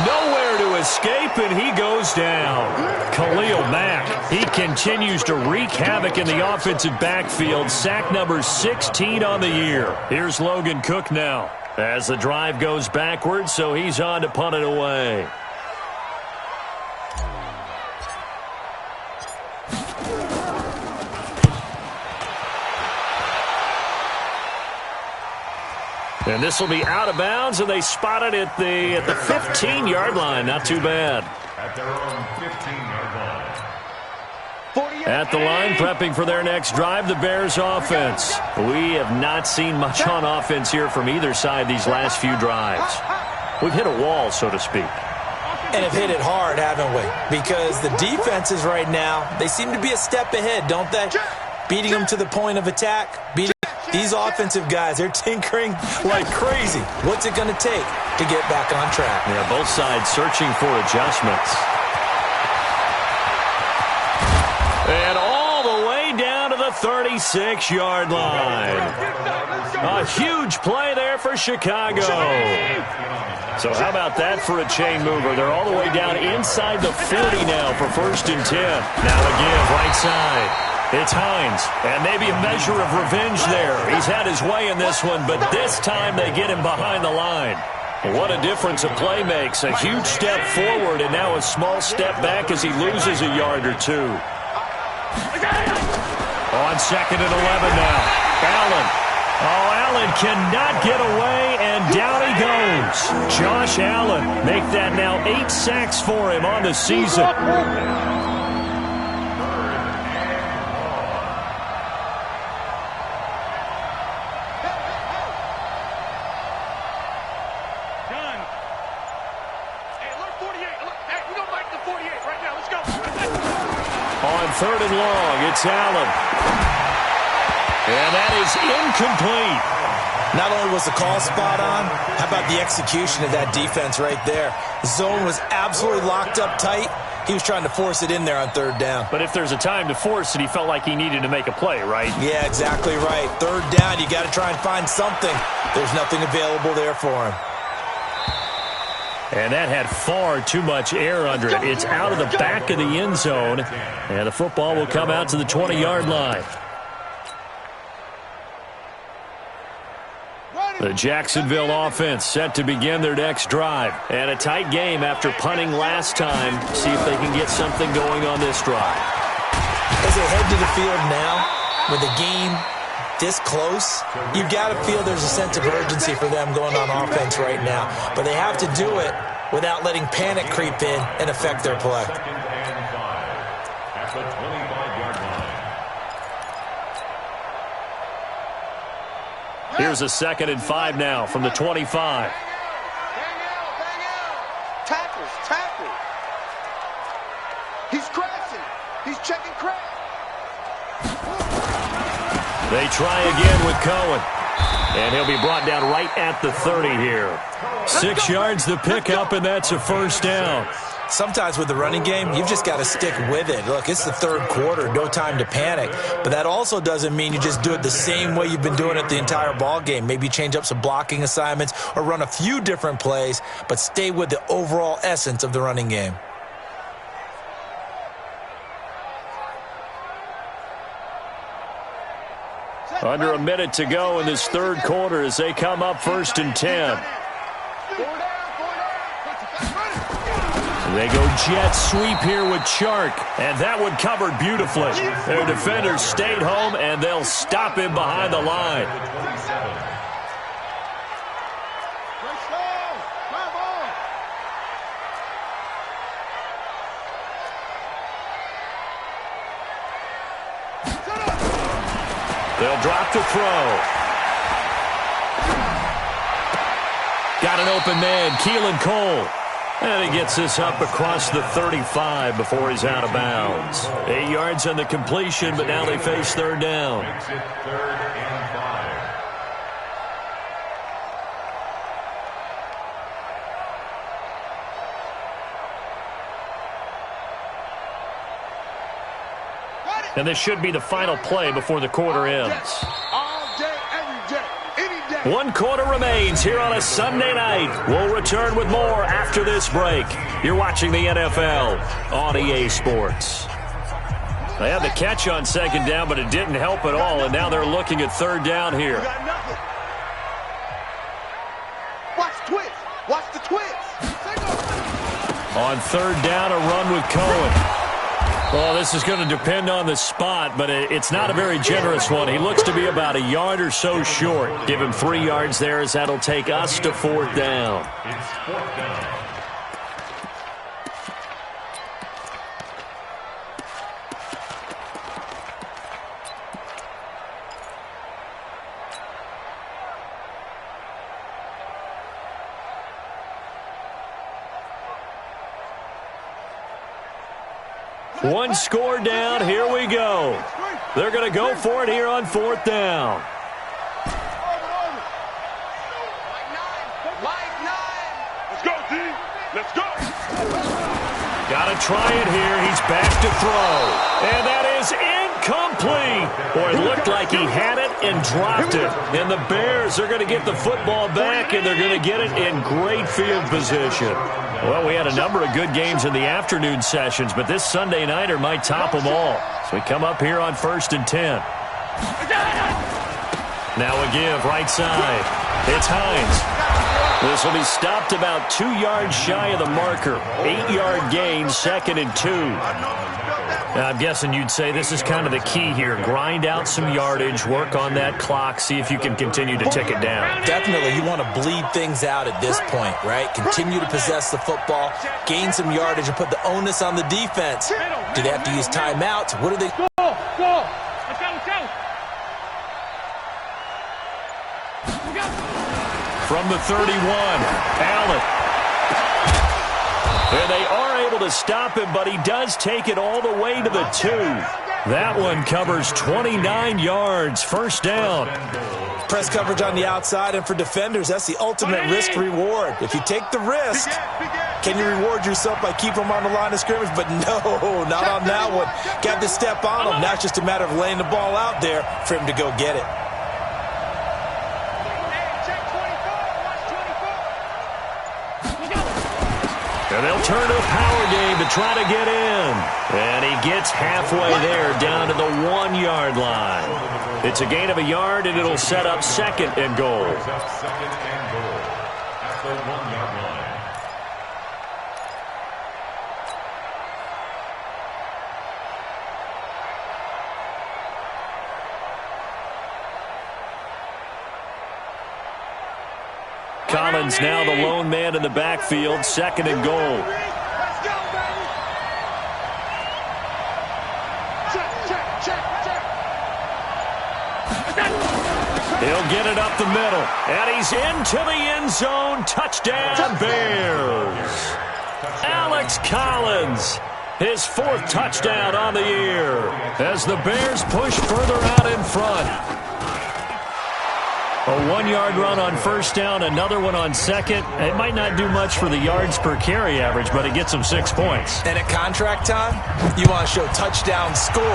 Nowhere to escape, and he goes down. Khalil Mack, he continues to wreak havoc in the offensive backfield. Sack number 16 on the year. Here's Logan Cook now as the drive goes backwards, so he's on to punt it away. And this will be out of bounds, and they spot it at the 15-yard line. Not too bad. At their own 15-yard line. At the line, prepping for their next drive, the Bears offense. We have not seen much on offense here from either side these last few drives. We've hit a wall, so to speak. And have hit it hard, haven't we? Because the defenses right now, they seem to be a step ahead, don't they? Beating them to the point of attack, beating these offensive guys, they're tinkering like crazy. What's it going to take to get back on track? Yeah, both sides searching for adjustments. And all the way down to the 36-yard line. A huge play there for Chicago. So how about that for a chain mover? They're all the way down inside the 40 now for 1st and 10. Now a give right side. It's Hines, and maybe a measure of revenge there. He's had his way in this one, but this time they get him behind the line. What a difference a play makes. A huge step forward and now a small step back as he loses a yard or two. On 2nd and 11 now. Allen. Oh, Allen cannot get away, and down he goes. Josh Allen make that now 8 sacks for him on the season. On 3rd and long, it's Allen. And that is incomplete. Not only was the call spot on, how about the execution of that defense right there? The zone was absolutely locked up tight. He was trying to force it in there on 3rd down. But if there's a time to force it, he felt like he needed to make a play, right? Yeah, exactly right. 3rd down, you got to try and find something. There's nothing available there for him. And that had far too much air under it. It's out of the back of the end zone. And the football will come out to the 20-yard line. The Jacksonville offense set to begin their next drive. And a tight game after punting last time. See if they can get something going on this drive. As they head to the field now, with the game this close, you've got to feel there's a sense of urgency for them going on offense right now. But they have to do it without letting panic creep in and affect their play. 2nd and 5 at the 25-yard line. Here's a 2nd and 5 now from the 25. Bang out. Tackle. He's crashing. He's checking crash. They try again with Cohen. And he'll be brought down right at the 30 here. 6 yards the pickup, and that's a 1st down. Sometimes with the running game, you've just got to stick with it. Look, it's the 3rd quarter, no time to panic. But that also doesn't mean you just do it the same way you've been doing it the entire ball game. Maybe change up some blocking assignments or run a few different plays, but stay with the overall essence of the running game. Under a minute to go in this 3rd quarter as they come up 1st and 10. They go jet sweep here with Chark, and that one covered beautifully. Their defenders stayed home, and they'll stop him behind the line. They'll drop to throw. Got an open man, Keelan Cole. And he gets this up across the 35 before he's out of bounds. 8 yards on the completion, but now they face 3rd down. Makes it 3rd and 5. And this should be the final play before the quarter ends. All day, every day, any day. 1 quarter remains here on a Sunday night. We'll return with more after this break. You're watching the NFL on EA Sports. They had the catch on 2nd down, but it didn't help at all, and now they're looking at 3rd down here. Got nothing. Watch twist. Watch the twist. On 3rd down, a run with Cohen. Well, this is going to depend on the spot, but it's not a very generous one. He looks to be about a yard or so short. Give him 3 yards there as that'll take us to 4th down. It's 4th down. One score down, here we go. They're going to go for it here on 4th down. Let's go, D. Let's go. Got to try it here. He's back to throw. And that is complete. Boy, it looked like he had it and dropped it. And the Bears are going to get the football back, and they're going to get it in great field position. Well, we had a number of good games in the afternoon sessions, but this Sunday nighter might top them all. So we come up here on 1st and 10. Now a give, right side. It's Hines. This will be stopped about 2 yards shy of the marker. 8-yard gain, 2nd and 2. Now, I'm guessing you'd say this is kind of the key here. Grind out some yardage, work on that clock, see if you can continue to tick it down. Definitely. You want to bleed things out at this point, right? Continue to possess the football, gain some yardage, and put the onus on the defense. Do they have to use timeouts? What do they... Go! From the 31, Allen. And they are able to stop him, but he does take it all the way to the 2. That one covers 29 yards, 1st down. Press coverage on the outside, and for defenders, that's the ultimate risk-reward. If you take the risk, can you reward yourself by keeping them on the line of scrimmage? But no, not on that one. Got to step on him. Now it's just a matter of laying the ball out there for him to go get it. And they'll turn to a power game to try to get in. And he gets halfway there down to the 1-yard line. It's a gain of a yard, and it'll set up 2nd and goal. Second and goal at the 1-yard line. Collins now the lone man in the backfield, 2nd and goal. Let's go, baby! Check. He'll get it up the middle, and he's into the end zone. Touchdown, Bears. Alex Collins, his 4th touchdown on the year, as the Bears push further out in front. A 1-yard run on 1st down, another one on 2nd. It might not do much for the yards per carry average, but it gets them 6 points. And at contract time, you want to show touchdowns scored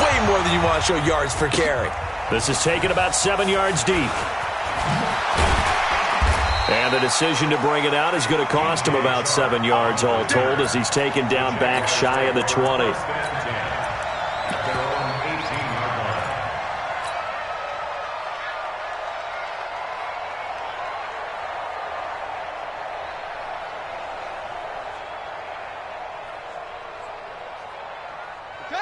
way more than you want to show yards per carry. This is taken about 7 yards deep. And the decision to bring it out is going to cost him about 7 yards all told, as he's taken down back shy of the 20.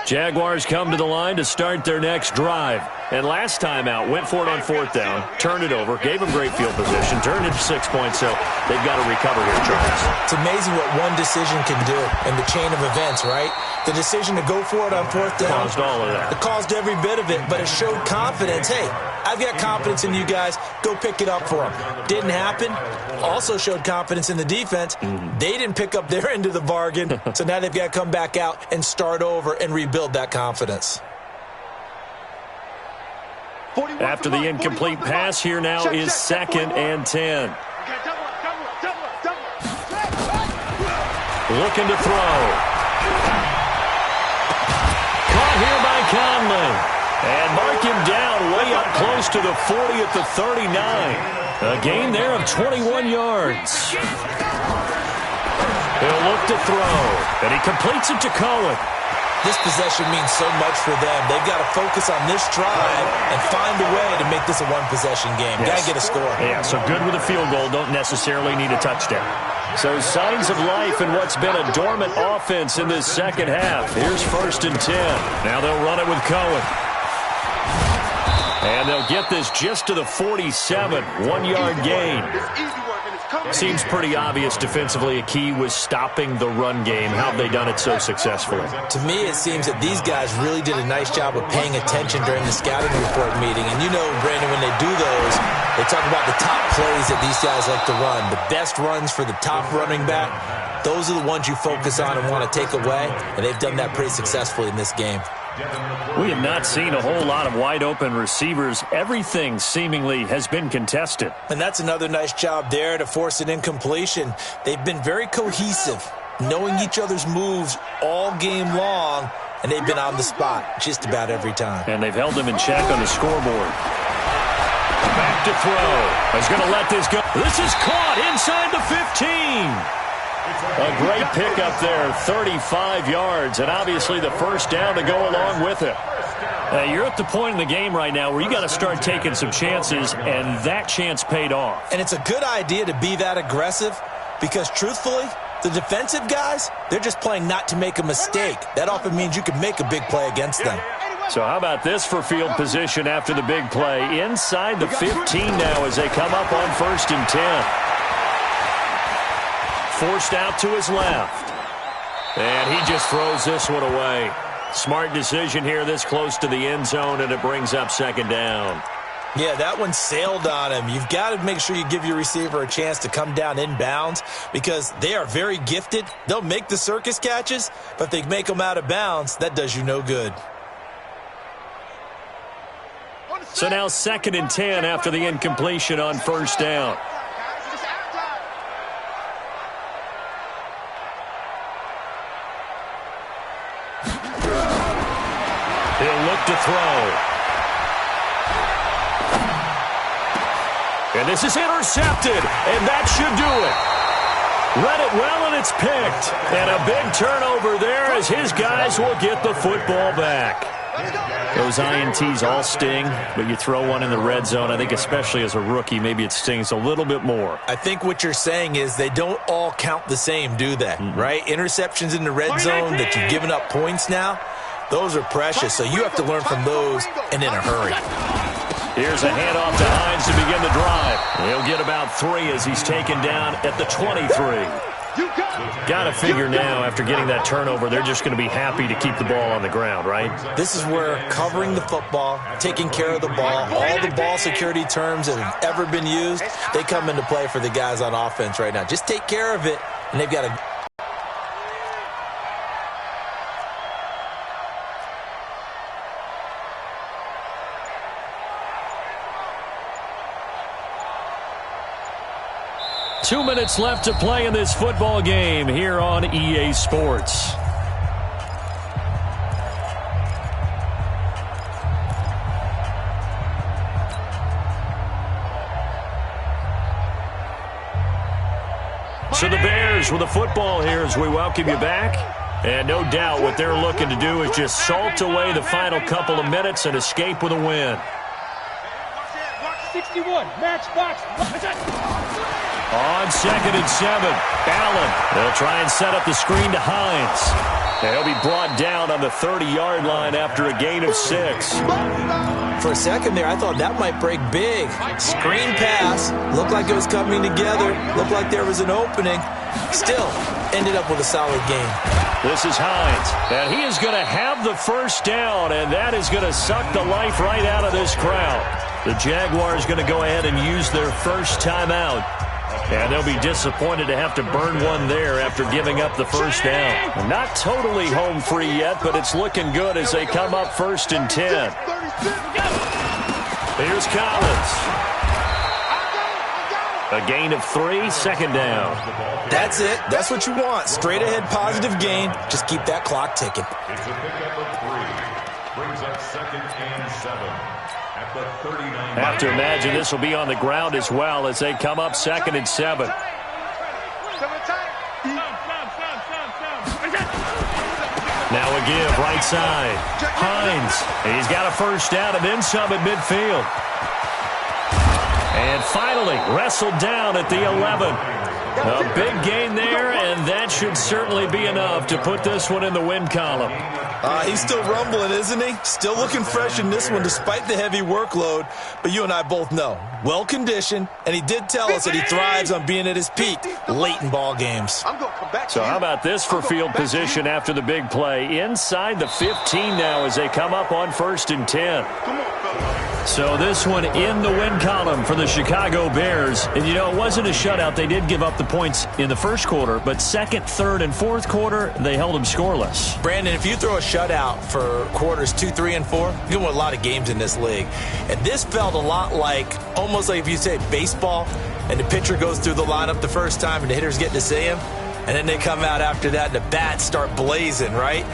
Jaguars come to the line to start their next drive. And last time out, went for it on 4th down, turned it over, gave them great field position, turned it to 6 points, so they've got to recover here, Charles. It's amazing what one decision can do in the chain of events, right? The decision to go for it on 4th down. Caused all of that. It caused every bit of it, but it showed confidence. Hey, I've got confidence in you guys. Go pick it up for them. Didn't happen. Also showed confidence in the defense. They didn't pick up their end of the bargain, so now they've got to come back out and start over and rebuild that confidence. After the incomplete pass, here now is 2nd and 10. Looking to throw. Caught here by Conley. And mark him down way up close to the 40 at the 39. A gain there of 21 yards. He'll look to throw. And he completes it to Cohen. This possession means so much for them. They've got to focus on this drive and find a way to make this a one-possession game. Yes. Got to get a score. Yeah, so good with a field goal. Don't necessarily need a touchdown. So signs of life in what's been a dormant offense in this second half. Here's 1st and 10. Now they'll run it with Cohen. And they'll get this just to the 47. 1-yard gain. Seems pretty obvious defensively. A key was stopping the run game. How have they done it so successfully? To me, it seems that these guys really did a nice job of paying attention during the scouting report meeting. And you know, Brandon, when they do those, they talk about the top plays that these guys like to run. The best runs for the top running back. Those are the ones you focus on and want to take away. And they've done that pretty successfully in this game. We have not seen a whole lot of wide-open receivers. Everything seemingly has been contested. And that's another nice job there to force an incompletion. They've been very cohesive, knowing each other's moves all game long, and they've been on the spot just about every time. And they've held them in check on the scoreboard. Back to throw. He's going to let this go. This is caught inside the 15. A great pickup there, 35 yards, and obviously the first down to go along with it. You're at the point in the game right now where you got to start taking some chances, and that chance paid off. And it's a good idea to be that aggressive because, truthfully, the defensive guys, they're just playing not to make a mistake. That often means you can make a big play against them. So how about this for field position after the big play? Inside the 15 now as they come up on 1st and 10. Forced out to his left. And he just throws this one away. Smart decision here this close to the end zone, and it brings up 2nd down. Yeah, that one sailed on him. You've got to make sure you give your receiver a chance to come down inbounds because they are very gifted. They'll make the circus catches, but if they make them out of bounds, that does you no good. So now 2nd and 10 after the incompletion on 1st down. He'll look to throw. And this is intercepted, and that should do it. Read it well, and it's picked. And a big turnover there as his guys will get the football back. Those INTs all sting, but you throw one in the red zone, I think especially as a rookie, maybe it stings a little bit more. I think what you're saying is they don't all count the same, do they? Right? Interceptions in the red zone that you've given up points now, those are precious, so you have to learn from those and in a hurry. Here's a handoff to Hines to begin the drive. He'll get about 3 as he's taken down at the 23. Got to figure now, after getting that turnover, they're just going to be happy to keep the ball on the ground, right? This is where covering the football, taking care of the ball, all the ball security terms that have ever been used, they come into play for the guys on offense right now. Just take care of it, and they've got to... 2 minutes left to play in this football game here on EA Sports. So the Bears with the football here as we welcome you back. And no doubt what they're looking to do is just salt away the final couple of minutes and escape with a win. 61, match box. On 2nd and 7, Allen. They'll try and set up the screen to Hines. And he'll be brought down on the 30-yard line after a gain of 6. For a second there, I thought that might break big. Screen pass. Looked like it was coming together. Looked like there was an opening. Still, ended up with a solid game. This is Hines. And he is going to have the first down, and that is going to suck the life right out of this crowd. The Jaguars going to go ahead and use their first timeout. And they'll be disappointed to have to burn one there after giving up the first down. Not totally home free yet, but it's looking good as they come up 1st and 10. Here's Collins. A gain of 3, 2nd down. That's it. That's what you want. Straight ahead positive gain. Just keep that clock ticking. It's a pickup of 3. Brings up 2nd and 7. I have to imagine this will be on the ground as well as they come up 2nd and 7. Now a give, right side. Hines, he's got a first down and then some at midfield. And finally, wrestled down at the 11. A big gain there, and that should certainly be enough to put this one in the win column. He's still rumbling, isn't he? Still looking fresh in this one despite the heavy workload. But you and I both know, well-conditioned, and he did tell us that he thrives on being at his peak late in ball games. So how about this for field position after the big play? Inside the 15 now as they come up on 1st and 10. So this one in the win column for the Chicago Bears. And, you know, it wasn't a shutout. They did give up the points in the first quarter, but 2nd, 3rd, and 4th quarter, they held them scoreless. Brandon, if you throw a shutout for quarters 2, 3, and 4, you win a lot of games in this league. And this felt a lot like, almost like if you say baseball, and the pitcher goes through the lineup the first time and the hitters get to see him, and then they come out after that and the bats start blazing, right?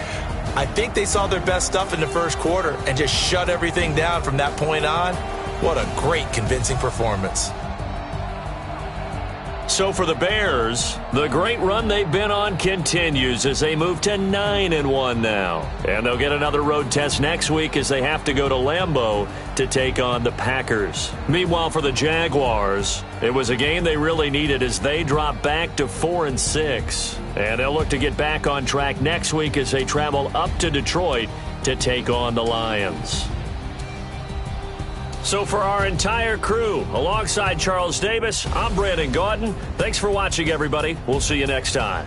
I think they saw their best stuff in the first quarter and just shut everything down from that point on. What a great, convincing performance. So for the Bears, the great run they've been on continues as they move to 9-1 now. And they'll get another road test next week as they have to go to Lambeau to take on the Packers. Meanwhile, for the Jaguars, it was a game they really needed as they drop back to 4-6. And they'll look to get back on track next week as they travel up to Detroit to take on the Lions. So for our entire crew, alongside Charles Davis, I'm Brandon Gaudin. Thanks for watching, everybody. We'll see you next time.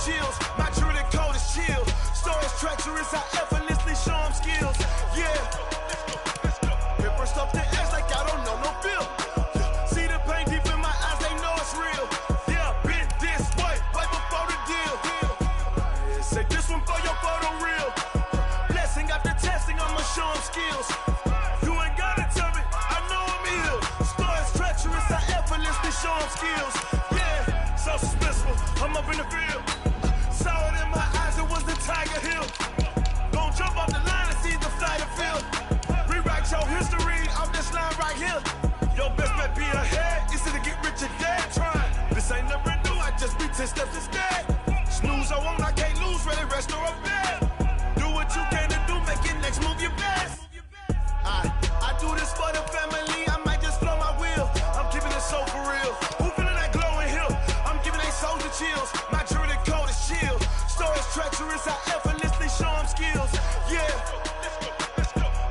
Chill. I'm up in the field. Saw it in my eyes, it was the Tiger Hill. Gon' jump off the line and see the fly the field. Rewrite your history off this line right here. Your best bet be ahead, easy to get rich or dead trying. This ain't never new, I just be 10 steps instead. Snooze I won't, I can't lose, ready, rest or a bed. Do what you can to do, make your next move your best. I do this for the family, I might just flow my wheel. I'm keeping it so for real. Who feeling that glowing hill? I'm giving they souls the chills. My jury code is chill. Stories treacherous, I effortlessly show them skills. Yeah.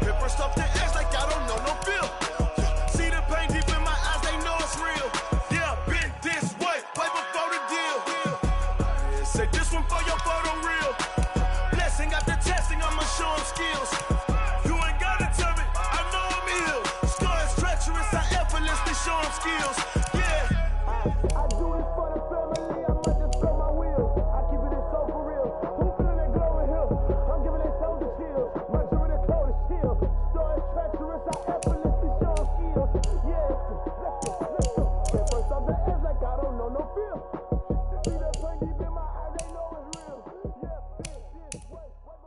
Paper stuff the edge like I don't know no feel. See the pain deep in my eyes, they know it's real. Yeah, been this way before the deal. Say this one for your photo reel. Blessing after testing, I'ma show them skills. Show them skills, yeah. I do this for the family, I might just blow my wheel. I keep it so for real. Who feeling that glowing hill? I'm giving they souls the chills. My jury the code is chill. Stories treacherous, I effortlessly show them skills. Yeah, let's go. First off the edge like I don't know no feel. See the pain deep in my eyes, they know it's real. Yeah, this way before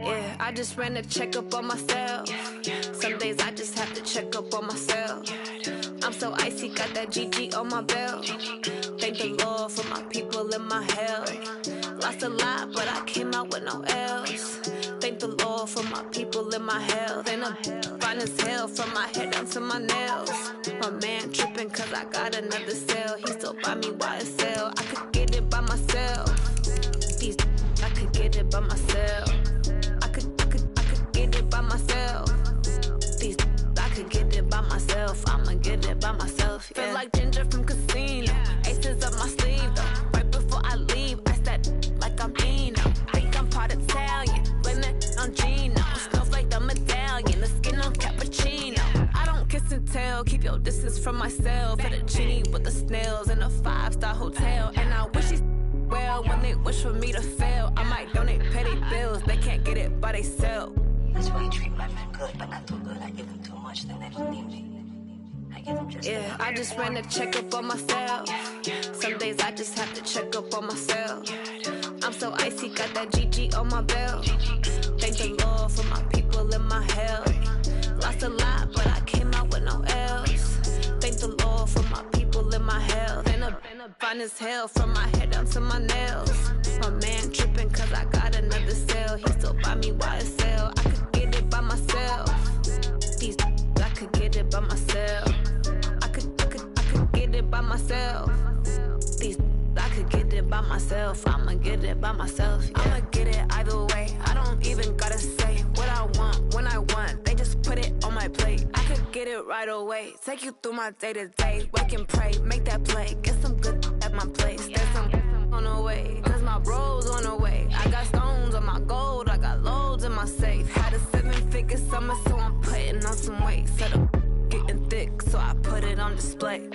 Yeah, I just ran a checkup on myself. Some days I just have to check up on myself. I'm so icy, got that GG on my belt. Thank the Lord for my people in my hell. Lost a lot, but I came out with no L's. Thank the Lord for my people in my hell. Then I'm fine as hell from my head down to my nails. My man tripping cause I got another cell. He still buy me YSL. I could get it by myself. These I could get it by myself. I could get it by myself. These I could get it by myself. I'ma get it by myself. Yeah. Feel like Ginger from Casino. Aces up my sleeve though. Right before I leave, I said like I'm Eno. Think I'm part Italian. Blame it on Gino. Smells like the medallion. The skin on cappuccino. I don't kiss and tell. Keep your distance from myself. For the genie with the snails in a 5-star hotel. And I wish he's well when they wish for me to fail. I might donate petty bills. They can't get it by themselves. That's why I treat my men good, but not too good. I give them too much, then they don't need me. I give them just yeah, I just ran a checkup on myself. Some days I just have to check up on myself. I'm so icy, got that GG on my belt. Thank the Lord for my people in my hell. Lost a lot, but I came out with no L's. Thank the Lord for my people in my hell. Then I'm fine as hell from my head down to my nails. My man tripping cause I got another cell. He still buy me YSL. I could get it by myself. These I could get it by myself. I could get it by myself. These I could get it by myself. I'ma get it by myself. Yeah. I'ma get it either way. I don't even gotta say what I want when I want. They just put it on my plate. I could get it right away. Take you through my day to day. Wake and pray, make that play. Get some good at my place. There's some on the way. Cause my bro's on the way. I got stones on my gold. I got loads in my safe. Had a 7-figure summer, so I'm putting on some weight. Set up getting thick, so I put it on display.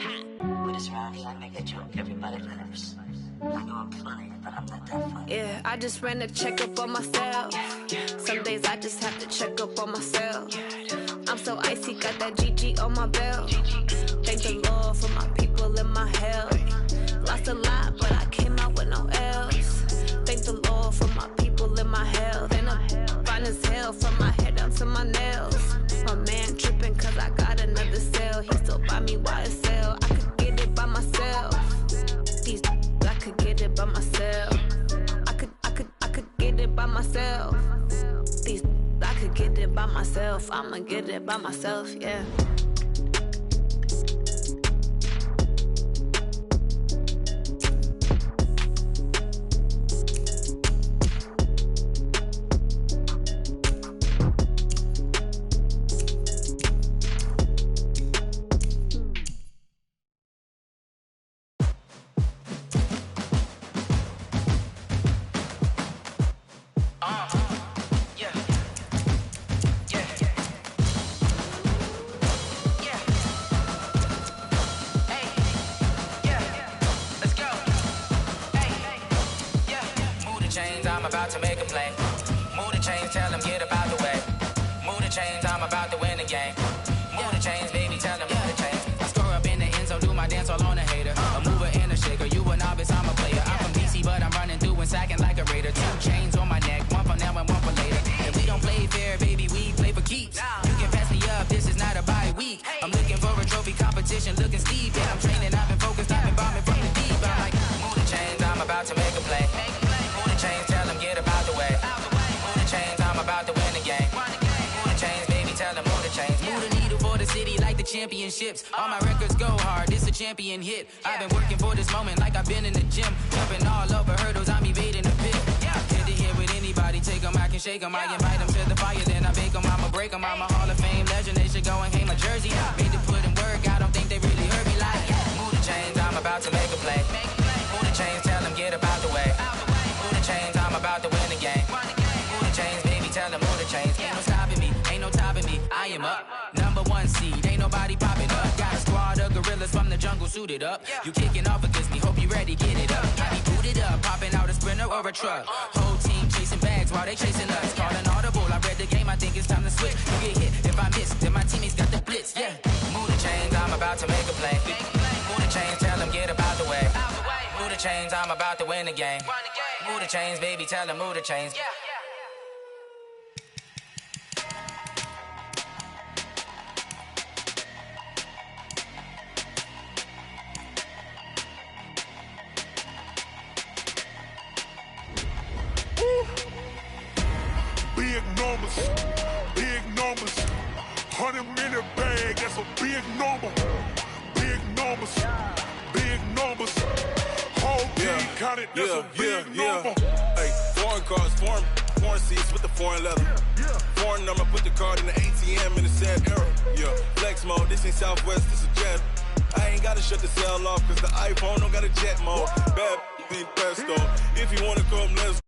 With this round here, I make a joke. Everybody laughs. I know I'm funny, but I'm not that funny. Yeah, I just ran a checkup on myself. Some days I just have to check up on myself. I'm so icy, got that GG on my belt. Thank the Lord for my people in my hell. Lost a lot, but I came out with no L's. Thank the Lord for my people in my hell. Then I'm fine as hell from my head down to my nails. My man tripping cause I got another cell. He still buy me YSL. I could get it by myself. These I could get it by myself. I could get it by myself. These I could get it by myself. I'ma get it by myself, yeah. I'm about to make a play. Move the chains, tell them get about the way. Move the chains, I'm about to win the game. Move the chains, baby, tell them move the chains. I score up in the end zone, do my dance all on a hater. A mover and a shaker, you a novice, I'm a player. I'm from DC, but I'm running through and sacking like a raider. 2 chains on my neck, one for now and one for later. If we don't play fair, baby, we play for keeps. You can pass me up, this is not a bye week. I'm looking for a trophy competition, looking steep. Yeah, I'm training, I've been focused, I've been bombing from the deep. I'm like, move the chains, I'm about to make a play. Move the chains, tell them get about the way. Move the chains, I'm about to win the game. Move the chains, baby, tell them move the chains. Move the needle for the city like the championships. All my records go hard, this a champion hit. I've been working for this moment like I've been in the gym. Jumping all over hurdles, I'm evading the pit. Head to head with anybody, take them, I can shake them. I invite them to the fire, then I bake them, I'ma break them. I'm a Hall of Fame legend, they should go and hang my jersey. Made to put in work, I don't think they really heard me like, move the chains, I'm about to make a play. Move the chains, tell them get about the way. Move the chains, I'm about to win the game. Move the chains, baby, tell them move the chains. Ain't no stopping me, ain't no topping me, I am up. Number 1 seed, ain't nobody popping up. Got a squad of gorillas from the jungle suited up. You kicking off against me, hope you ready, get it up. I be booted up, popping out a sprinter or a truck. Whole team chasing bags while they chasing us. Calling audible, I read the game, I think it's time to switch. You get hit, if I miss, then my teammates got the blitz, yeah. Move the chains, I'm about to make a play. Move the chains, tell them get about the way. Move the chains, I'm about to win the game. Move the chains, baby, tell them move the chains. Big numbers, big numbers. 100-minute bag, that's a big number. Big numbers, big numbers. Whole team counted, that's a big number. Hey, foreign cars, foreign seats with the foreign leather. Foreign number, put the card in the ATM in the sad era. Yeah, flex mode, this ain't Southwest, this a jet. I ain't gotta shut the cell off, cause the iPhone don't got a jet mode. Bad be pesto. If you wanna come, let's go.